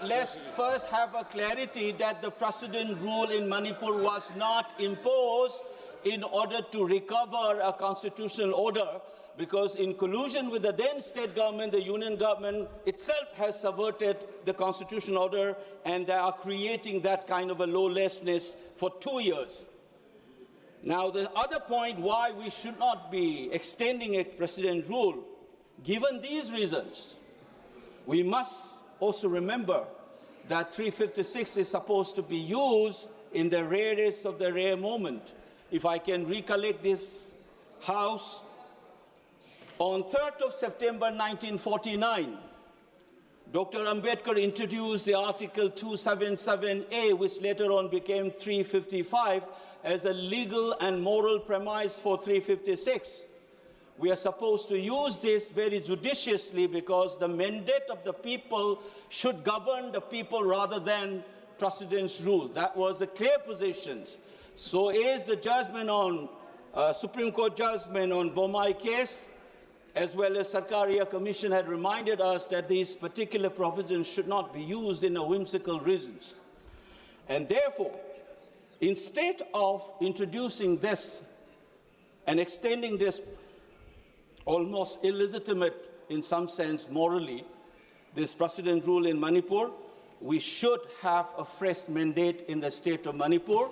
Let's first have a clarity that the precedent rule in Manipur was not imposed in order to recover a constitutional order, because in collusion with the then state government, the union government itself has subverted the constitutional order, and they are creating that kind of a lawlessness for 2 years. Now, the other point why we should not be extending a precedent rule, given these reasons, we must also remember that 356 is supposed to be used in the rarest of the rare moment. If I can recollect this House, on 3rd of September 1949, Dr. Ambedkar introduced the Article 277A, which later on became 355, as a legal and moral premise for 356. We are supposed to use this very judiciously because the mandate of the people should govern the people rather than precedence rule. That was the clear position. So is the judgment on Supreme Court judgment on Bomai case, as well as Sarkaria Commission had reminded us that these particular provisions should not be used in a whimsical reasons. And therefore, instead of introducing this and extending this almost illegitimate, in some sense morally, this precedent rule in Manipur, we should have a fresh mandate in the state of Manipur.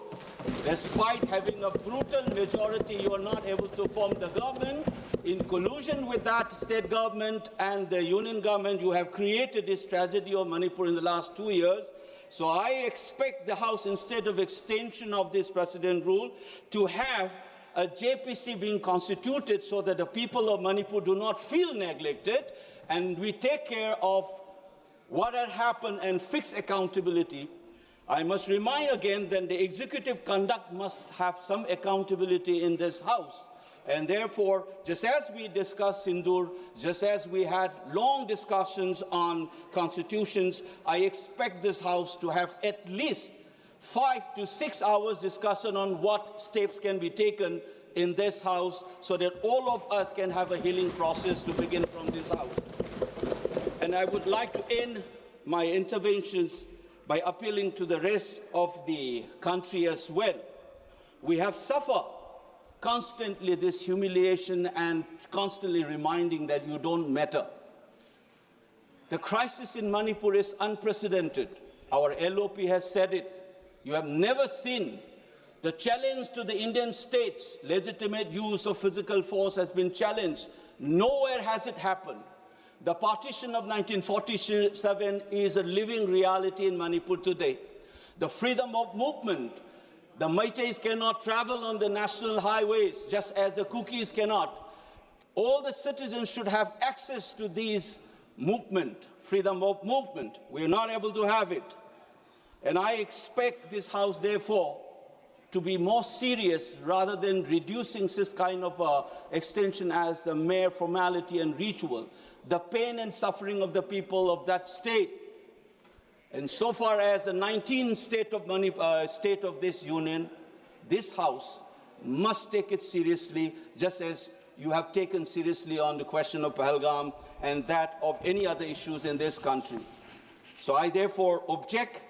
Despite having a brutal majority, you are not able to form the government. In collusion with that state government and the union government, you have created this tragedy of Manipur in the last 2 years. So I expect the House, instead of extension of this precedent rule, to have a JPC being constituted so that the people of Manipur do not feel neglected, and we take care of what had happened and fix accountability. I must remind again that the executive conduct must have some accountability in this House. And therefore, just as we discussed Sindur, just as we had long discussions on constitutions, I expect this House to have at least 5 to 6 hours discussion on what steps can be taken in this House so that all of us can have a healing process to begin from this House. And I would like to end my interventions by appealing to the rest of the country as well. We have suffered constantly this humiliation and constantly reminding that you don't matter. The crisis in Manipur is unprecedented. Our LOP has said it. You have never seen the challenge to the Indian state's legitimate use of physical force has been challenged. Nowhere has it happened. The partition of 1947 is a living reality in Manipur today. The freedom of movement. The Meiteis cannot travel on the national highways, just as the Kukis cannot. All the citizens should have access to these movement, freedom of movement. We are not able to have it. And I expect this House, therefore, to be more serious rather than reducing this kind of extension as a mere formality and ritual. The pain and suffering of the people of that state. And so far as the 19th state of this union, this House must take it seriously, just as you have taken seriously on the question of Pahalgam and that of any other issues in this country. So I therefore object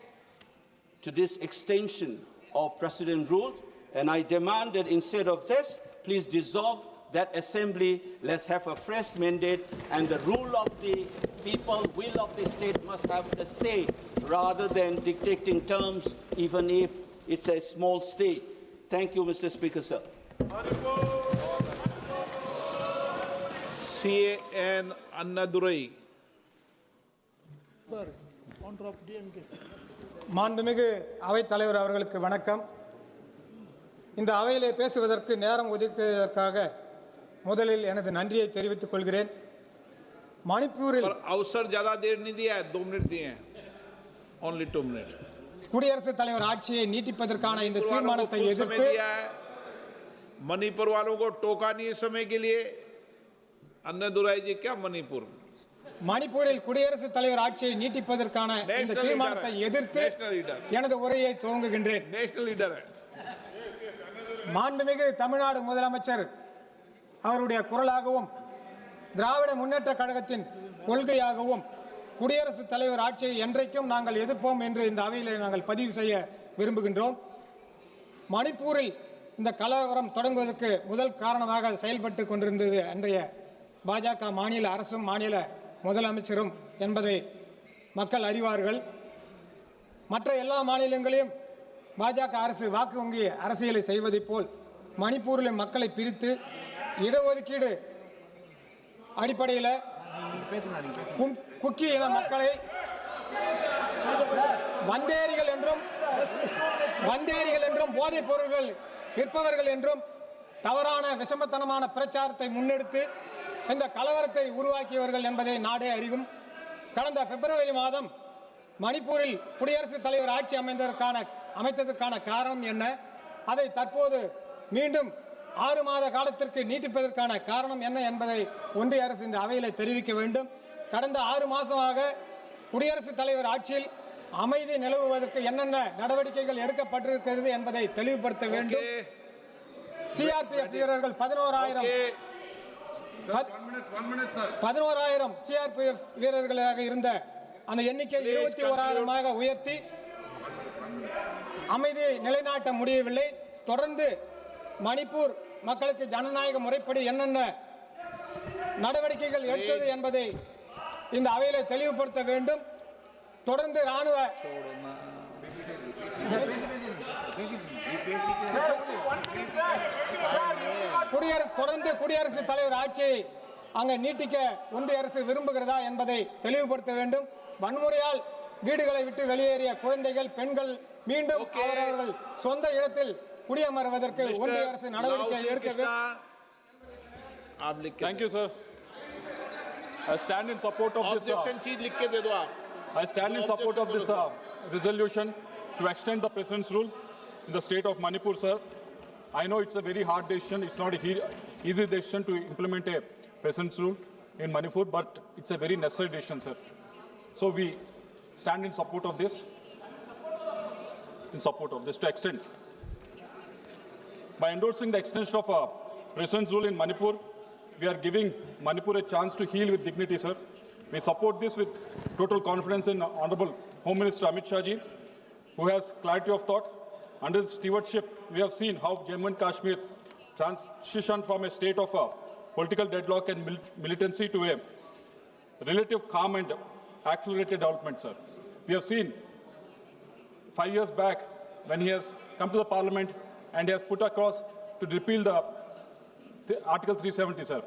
to this extension of precedent rule, And I demand that instead of this, please dissolve that assembly. Let's have a fresh mandate, and the rule of the people, will of the state must have the say rather than dictating terms, even if it's a small state. Thank you, Mr. Speaker, sir. CAN Annadurai. மாண்புமிகு அவைத் தலைவர் அவர்களுக்கு வணக்கம். இந்த அவையிலே பேசுவதற்கு நேரம் ஒதுக்கியதற்காக முதலில் எனது நன்றியை தெரிவித்துக் கொள்கிறேன். மணிப்பூரில் अवसर ज्यादा देर नहीं दिया है, 2 मिनट दिए हैं, only 2 minutes. குடியரசுத் தலைவர் ஆட்சியை நீட்டிப்பதற்கான இந்த தீர்மானத்தை எதிர்த்து मणिपुर वालों को टोका नहीं समय के लिए. अन्नादुराई जी क्या मणिपुर? மணிப்பூரில் குடியரசுத் தலைவர் ஆட்சியை நீட்டிப்பதற்கான இந்த தீர்மானத்தை எதிர்த்து எனது உரையை துவங்குகின்றேன். National leader. மாண்புமிகு தமிழ்நாடு முதலமைச்சர் அவருடைய குரலாகவும் திராவிட முன்னேற்ற கழகத்தின் கொள்கையாகவும் குடியரசுத் தலைவர் ஆட்சியை என்றைக்கும் நாங்கள் எதிர்ப்போம் என்று இந்த அவையிலே நாங்கள் பதிவு செய்ய விரும்புகின்றோம். மணிப்பூரில் இந்த கலவரம் தொடங்குவதற்கு முதல் காரணமாக செயல்பட்டு கொண்டிருந்தது அன்றைய பாஜக மாநில அரசும் மாநில முதலமைச்சரும் என்பதை மக்கள் அறிவார்கள். மற்ற எல்லா மாநிலங்களையும் பாஜக அரசு வாக்கு வங்கி அரசியலை செய்வதைப் போல் மணிப்பூரில் மக்களை பிரித்து இடஒதுக்கீடு அடிப்படையில் குக்கி இன மக்களை வந்தேரிகள் என்றும் போதைப் பொருள்கள் விற்பவர்கள் என்றும் தவறான விஷமத்தனமான பிரச்சாரத்தை முன்னெடுத்து இந்த கலவரத்தை உருவாக்கியவர்கள் என்பதை நாடே அறிவும். கடந்த பிப்ரவரி மாதம் மணிப்பூரில் குடியரசுத் தலைவர் ஆட்சி அமைத்ததற்கான காரணம் என்ன, அதை தற்போது மீண்டும் 6 மாத காலத்திற்கு நீட்டிப்பதற்கான காரணம் என்ன என்பதை ஒன்றிய அரசு இந்த அவையில் தெரிவிக்க வேண்டும். கடந்த 6 மாதமாக குடியரசுத் தலைவர் ஆட்சியில் அமைதி நிலவுவதற்கு என்னென்ன நடவடிக்கைகள் எடுக்கப்பட்டிருக்கிறது என்பதை தெளிவுபடுத்த வேண்டும். சிஆர்பிஎஃப் வீரர்கள் 11,000 சிஆர்பிஎஃப் வீரர்களாக இருந்த அந்த எண்ணிக்கை 21,000 உயர்த்தி அமைதியை நிலைநாட்ட முடியவில்லை. தொடர்ந்து மணிப்பூர் மக்களுக்கு ஜனநாயக முறைப்படி என்னென்ன நடவடிக்கைகள் எடுத்தது என்பதை இந்த அவையிலே தெளிவுபடுத்த வேண்டும். தொடர்ந்து ராணுவ குடியரசுத் தலைவர் ஆட்சியை அங்கே நீட்டிக்க ஒன்றிய அரசு விரும்புகிறதா என்பதை தெளிவுபடுத்த வேண்டும். வன்முறையால் வீடுகளை விட்டு வெளியேறிய குழந்தைகள், பெண்கள் மீண்டும் அவர்கள் சொந்த இடத்தில் குடியமர்வதற்கு ஒன்றிய அரசு நடவடிக்கை எடுக்க வேண்டும். Thank you, sir. I stand in support of this. I stand in support of this resolution to extend the president's rule in the state of Manipur, sir. I know it's a very hard decision. It's not an easy decision to implement a president's rule in Manipur, but it's a very necessary decision, sir. So we stand in support of this. To extend. By endorsing the extension of a president's rule in Manipur, we are giving Manipur a chance to heal with dignity, sir. We support this with total confidence in Honorable Home Minister Amit Shah ji, who has clarity of thought. Under his stewardship, we have seen how Jammu and Kashmir transitioned from a state of political deadlock and militancy to a relative calm and accelerated development, sir. We have seen 5 years back when he has come to the parliament and he has put across to repeal the Article 370, sir.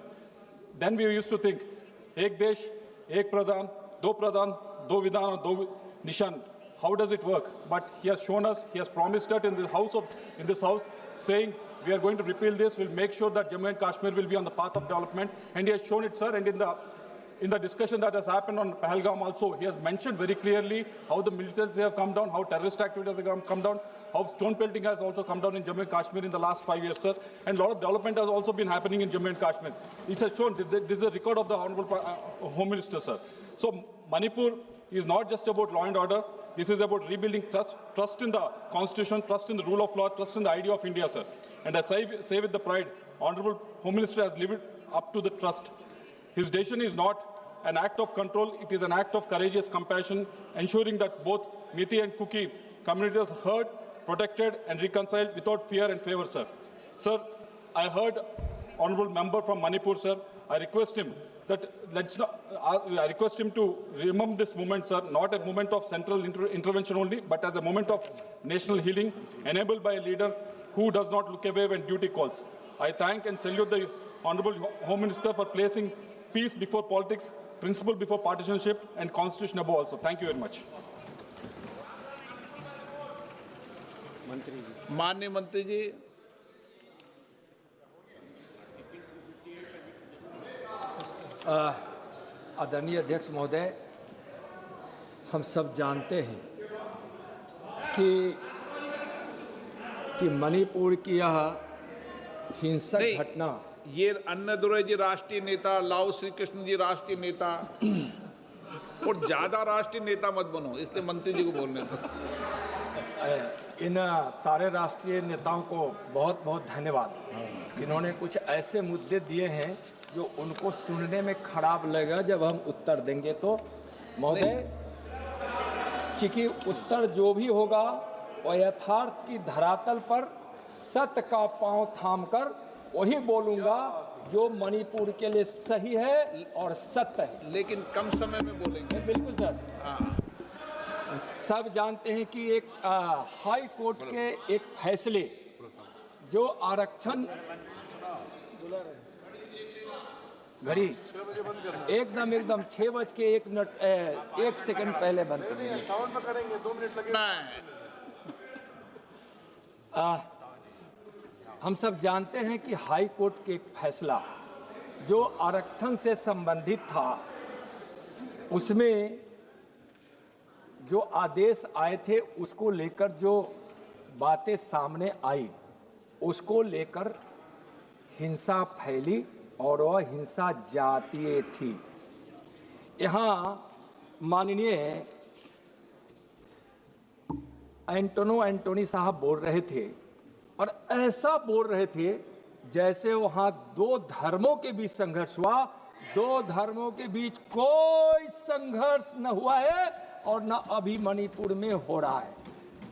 Then we used to think, Ek Desh, Ek Pradhan, Do Vidhan, Do Nishan. How does it work? But he has shown us, he has promised it in this house, saying we are going to repeal this, we'll make sure that Jammu and Kashmir will be on the path of development. And he has shown it, sir, and in the discussion that has happened on Pahalgam also, he has mentioned very clearly how the militants have come down, how terrorist activities have come down, how stone pelting has also come down in Jammu and Kashmir in the last 5 years, sir. And a lot of development has also been happening in Jammu and Kashmir. He has shown, this is a record of the Honorable Home Minister, sir. So Manipur is not just about law and order. This is about rebuilding trust in the Constitution, trust in the rule of law, trust in the idea of India, sir. And I say with the pride, Honorable Home Minister has lived up to the trust. His decision is not an act of control, it is an act of courageous compassion, ensuring that both Mithi and Kuki communities are heard protected and reconciled without fear and favor, sir. Sir, I heard honorable member from Manipur, sir. I request him I request him to remember this moment, sir, not a moment of central intervention only, but as a moment of national healing enabled by a leader who does not look away when duty calls. I thank and salute the honorable Home Minister for placing peace before politics, principle before partisanship, and constitution above also. Thank you very much. माननीय मंत्री जी, आदरणीय अध्यक्ष महोदय, हम सब जानते हैं कि मणिपुर की यह हिंसक घटना, ये अन्नादुरई जी राष्ट्रीय नेता, लाओ श्री कृष्ण जी राष्ट्रीय नेता, और ज्यादा राष्ट्रीय नेता मत बनो, इसलिए मंत्री जी को बोलने दो। इन सारे राष्ट्रीय नेताओं को बहुत बहुत धन्यवाद। इन्होंने कुछ ऐसे मुद्दे दिए हैं जो उनको सुनने में खराब लगेगा जब हम उत्तर देंगे तो। महोदय, क्योंकि उत्तर जो भी होगा वह यथार्थ की धरातल पर सत्य का पांव थामकर वही बोलूंगा जो मणिपुर के लिए सही है और सत्य है। लेकिन कम समय में बोलेंगे। बिल्कुल सर। हाँ। सब जानते हैं कि एक हाई कोर्ट के एक फैसले जो आरक्षण घड़ी एकदम 6:01 सेकंड पहले बंद कर देंगे। साउंड में करेंगे, 2 मिनट लगेगा। हम सब जानते हैं कि हाई कोर्ट के एक फैसला जो आरक्षण से संबंधित था, उसमें जो आदेश आए थे उसको लेकर जो बातें सामने आई, उसको लेकर हिंसा फैली और वह हिंसा जातीय थी। यहाँ माननीय एंटोनी साहब बोल रहे थे और ऐसा बोल रहे थे जैसे वहाँ 2 धर्मों के बीच संघर्ष हुआ। 2 धर्मों के बीच कोई संघर्ष न हुआ है और न अभी मणिपुर में हो रहा है।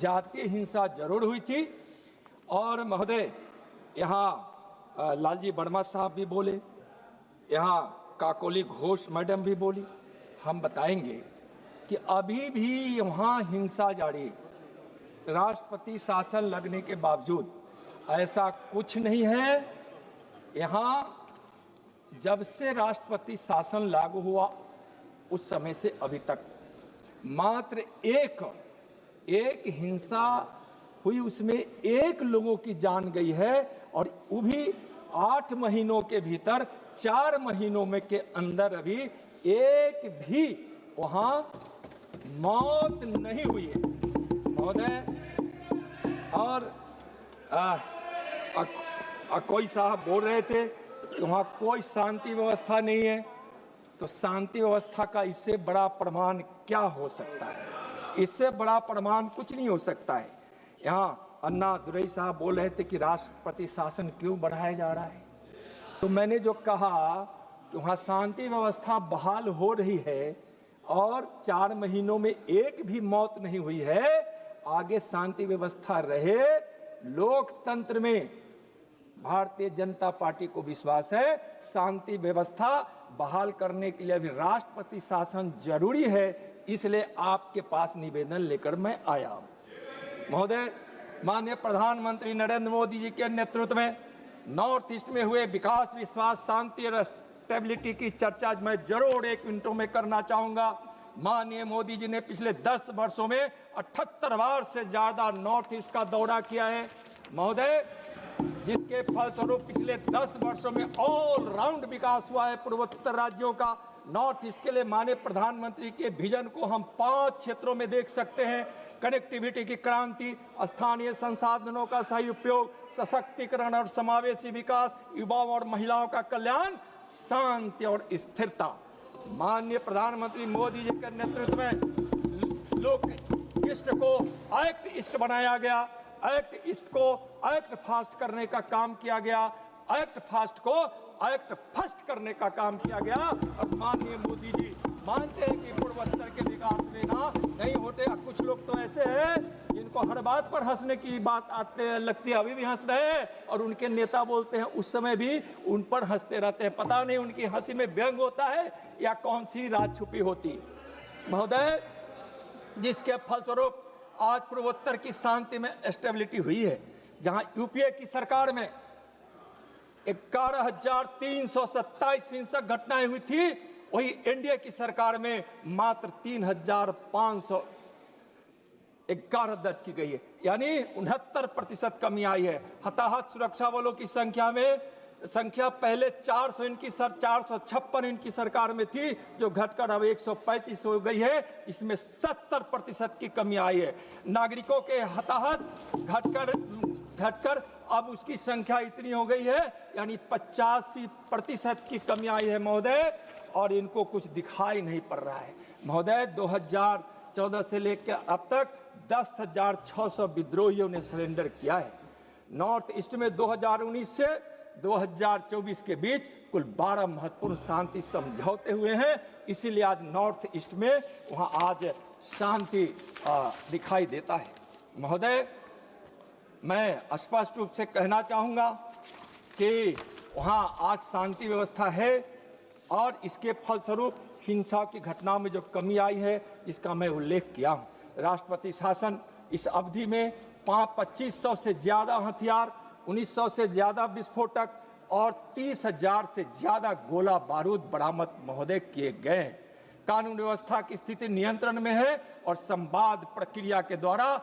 जातीय हिंसा जरूर हुई थी। और महोदय, यहाँ लालजी वर्मा साहब भी बोले, यहाँ काकोली घोष मैडम भी बोली। हम बताएंगे कि अभी भी वहाँ हिंसा जारी, राष्ट्रपति शासन लगने के बावजूद ऐसा कुछ नहीं है। यहाँ जब से राष्ट्रपति शासन लागू हुआ उस समय से अभी तक मात्र एक हिंसा हुई, उसमें 1 लोगों की जान गई है और वो भी 8 महीनों के भीतर। 4 महीनों में के अंदर अभी एक भी वहां मौत नहीं हुई है महोदय। और कोई साहब बोल रहे थे कि वहाँ कोई शांति व्यवस्था नहीं है, तो शांति व्यवस्था का इससे बड़ा प्रमाण क्या हो सकता है? इससे बड़ा प्रमाण कुछ नहीं हो सकता है। यहाँ अन्नादुरई साहब बोल रहे थे कि राष्ट्रपति शासन क्यों बढ़ाया जा रहा है, तो मैंने जो कहा कि वहाँ शांति व्यवस्था बहाल हो रही है और 4 महीनों में एक भी मौत नहीं हुई है, आगे शांति व्यवस्था रहे। लोकतंत्र में भारतीय जनता पार्टी को विश्वास है, शांति व्यवस्था बहाल करने के लिए अभी राष्ट्रपति शासन जरूरी है, इसलिए आपके पास निवेदन लेकर मैं आया हूं। महोदय, माननीय प्रधानमंत्री नरेंद्र मोदी जी के नेतृत्व में नॉर्थ ईस्ट में हुए विकास, विश्वास, शांति और स्टेबिलिटी की चर्चा मैं जरूर 1 मिनटों में करना चाहूंगा। माननीय मोदी जी ने पिछले 10 वर्षों में 78 बार से ज्यादा नॉर्थ ईस्ट का दौरा किया है महोदय, जिसके फलस्वरूप पिछले 10 वर्षों में ऑल राउंड विकास हुआ है पूर्वोत्तर राज्यों का। नॉर्थ ईस्ट के लिए माननीय प्रधानमंत्री के विजन को हम 5 क्षेत्रों में देख सकते हैं: कनेक्टिविटी की क्रांति, स्थानीय संसाधनों का सही उपयोग, सशक्तिकरण और समावेशी विकास, युवाओं और महिलाओं का कल्याण, शांति और स्थिरता। माननीय प्रधानमंत्री मोदी जी के नेतृत्व में लोक ईस्ट को एक्ट ईस्ट बनाया गया, एक्ट ईस्ट को एक्ट फास्ट करने का काम किया गया, एक्ट फास्ट को एक्ट फर्स्ट करने का काम किया गया। और माननीय मोदी जी मानते हैं कि पूर्वोत्तर के विकास में ना नहीं होते। कुछ लोग तो ऐसे हैं जिनको उनको हर बात पर हंसने की बात आते लगती है, अभी भी हंस रहे हैं और उनके नेता बोलते हैं उस समय भी उन पर हंसते रहते हैं। पता नहीं उनकी हंसी में व्यंग होता है या कौन सी राज छुपी होती है। महोदय, जिसके फलस्वरूप आज पूर्वोत्तर की शांति में स्टेबिलिटी हुई है, जहां यूपीए की सरकार में 11,327 हिंसक घटनाएं हुई थी, वही एनडीए की सरकार में मात्र 3,511 दर्ज की गई है, यानी 69% कमी आई है। हताहत सुरक्षा बलों की संख्या पहले 456 इनकी सरकार में थी, जो घटकर अब 135 हो गई है। इसमें 70% की कमी आई है। नागरिकों के हताहत घटकर अब उसकी संख्या इतनी हो गई है, यानी 85% की कमी आई है महोदय, और इनको कुछ दिखाई नहीं पड़ रहा है। महोदय, 2014 से लेकर अब तक 10,600 विद्रोहियों ने सरेंडर किया है। नॉर्थ ईस्ट में 2019 से 2024 के बीच कुल 12 महत्वपूर्ण शांति समझौते हुए हैं, इसीलिए आज नॉर्थ ईस्ट में वहां आज शांति दिखाई देता है। महोदय, मैं स्पष्ट रूप से कहना चाहूँगा कि वहाँ आज शांति व्यवस्था है और इसके फलस्वरूप हिंसा की घटनाओं में जो कमी आई है, इसका मैं उल्लेख किया हूँ। राष्ट्रपति शासन इस अवधि में 2500 से ज़्यादा हथियार, 1900 से ज़्यादा विस्फोटक और 30,000 से ज़्यादा गोला बारूद बरामद महोदय किए गए हैं। कानून व्यवस्था की स्थिति नियंत्रण में है और संवाद प्रक्रिया के द्वारा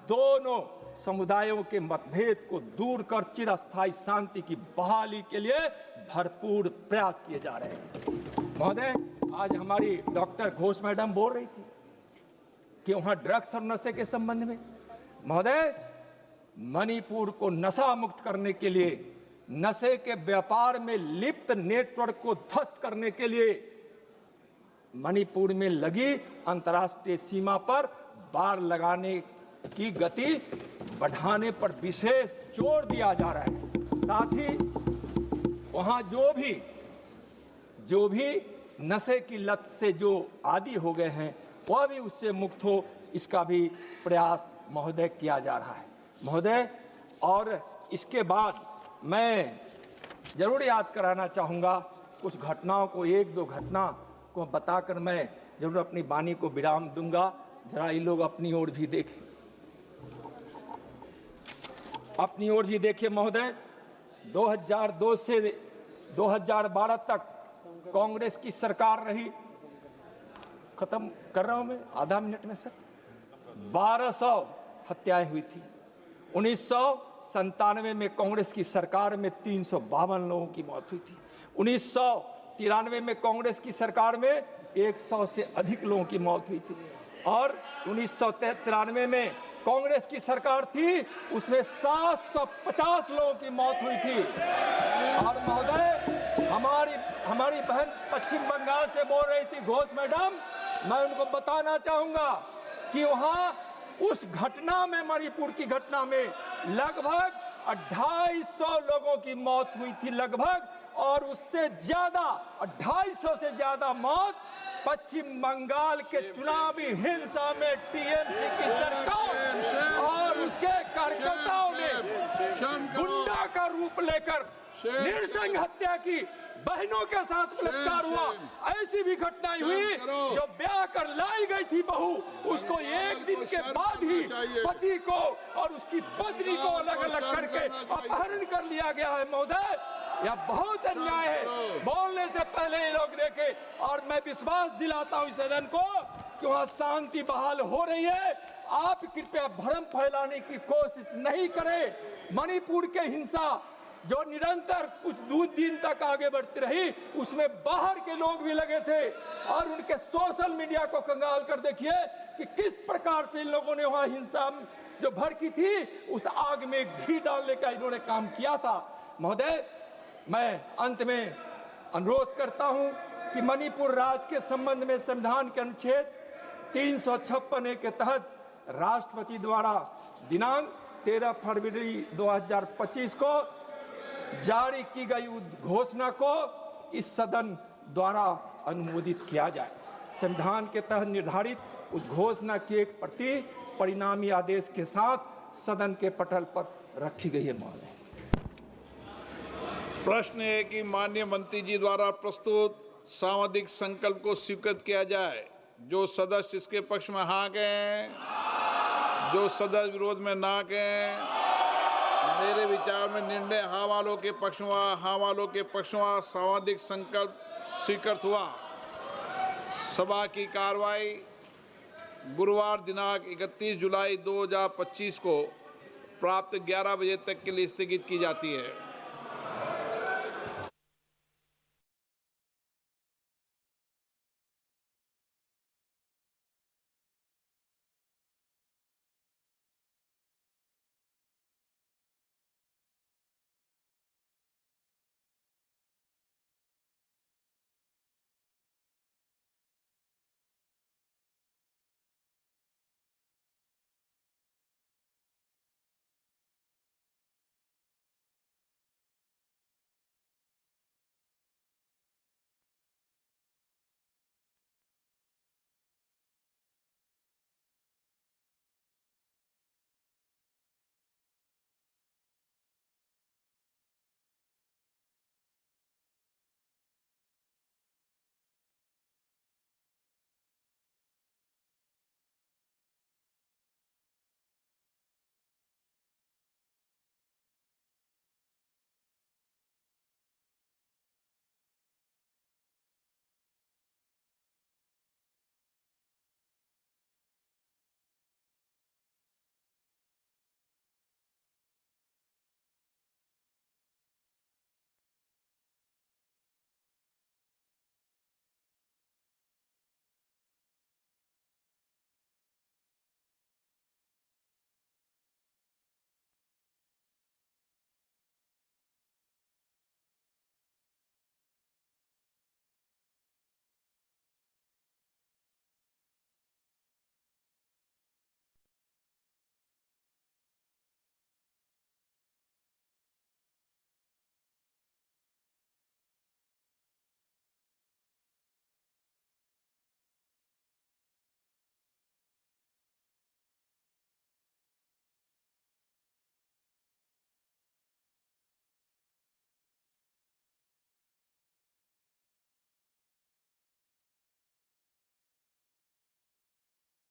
दोनों समुदायों के मतभेद को दूर कर चिरस्थायी शांति की बहाली के लिए भरपूर प्रयास किए जा रहे हैं। महोदय, आज हमारी डॉक्टर घोष मैडम बोल रही थी कि वहाँ ड्रग्स और नशे के संबंध में, महोदय, मणिपुर को नशा मुक्त करने के लिए, नशे के व्यापार में लिप्त नेटवर्क को ध्वस्त करने के लिए मणिपुर में लगी अंतर्राष्ट्रीय सीमा पर बाड़ लगाने की गति बढ़ाने पर विशेष जोर दिया जा रहा है। साथ ही वहाँ जो भी नशे की लत से जो आदी हो गए हैं, वह भी उससे मुक्त हो, इसका भी प्रयास महोदय किया जा रहा है। महोदय, और इसके बाद मैं जरूर याद कराना चाहूँगा कुछ घटनाओं को, एक दो घटना को बताकर मैं जरूर अपनी वाणी को विराम दूंगा। जरा ये लोग अपनी ओर भी देखें, अपनी ओर भी देखिए महोदय। 2002 से 2012 तक कांग्रेस की सरकार रही। खत्म कर रहा हूं मैं, आधा मिनट में सर। 1200 हत्याएं हुई थी। 1997 में कांग्रेस की सरकार में 352 लोगों की मौत हुई थी। 1993 में कांग्रेस की सरकार में 100 से अधिक लोगों की मौत हुई थी, और 1993 में कांग्रेस की सरकार थी, उसमें 750 लोगों की मौत हुई थी। और महोदय, हमारी बहन पश्चिम बंगाल से बोल रही थी घोष मैडम, मैं उनको बताना चाहूंगा कि वहां उस घटना में, मणिपुर की घटना में लगभग 250 लोगों की मौत हुई थी लगभग, और उससे ज्यादा 250 से ज्यादा मौत पश्चिम बंगाल के चुनावी हिंसा में टीएमसी की सरकार और उसके कार्यकर्ताओं ने गुंडा का रूप लेकर निरसंग हत्या की, बहनों के साथ बलात्कार हुआ। ऐसी भी घटनाएं हुई जो ब्याह कर लाई गई थी बहू, उसको एक दिन के बाद ही पति को और उसकी पत्नी को अलग अलग करके अपहरण कर लिया गया है। महोदय, यह बहुत अन्याय है। बोलने से पहले ये लोग देखे, और मैं विश्वास दिलाता हूं इस सदन को कि वहां शांति बहाल हो रही है। आप कृपया भ्रम फैलाने की कोशिश नहीं करें। मणिपुर के हिंसा जो निरंतर कुछ दिन तक आगे बढ़ती रही, उसमें बाहर के लोग भी लगे थे, और उनके सोशल मीडिया को कंगाल कर देखिए कि किस प्रकार से इन लोगों ने वहां हिंसा जो भड़की थी, उस आग में घी डालने का इन्होंने काम किया था। महोदय, मैं अंत में अनुरोध करता हूं कि मणिपुर राज्य के संबंध में संविधान के अनुच्छेद 356 के तहत राष्ट्रपति द्वारा दिनांक 13 फरवरी 2025 को जारी की गई घोषणा को इस सदन द्वारा अनुमोदित किया जाए। संविधान के तहत निर्धारित उद्घोषणा के प्रति परिणामी आदेश के साथ सदन के पटल पर रखी गई है। महोदय, प्रश्न है कि माननीय मंत्री जी द्वारा प्रस्तुत सामाजिक संकल्प को स्वीकृत किया जाए। जो सदस्य इसके पक्ष में हाँ कहें, जो सदस्य विरोध में ना कहें। मेरे विचार में निर्णय हाँ वालों के पक्ष में, हाँ वालों के पक्ष में सामाजिक संकल्प स्वीकृत हुआ। सभा की कार्रवाई गुरुवार दिनांक 31 जुलाई 2025 को प्राप्त 11 बजे तक के लिए स्थगित की जाती है।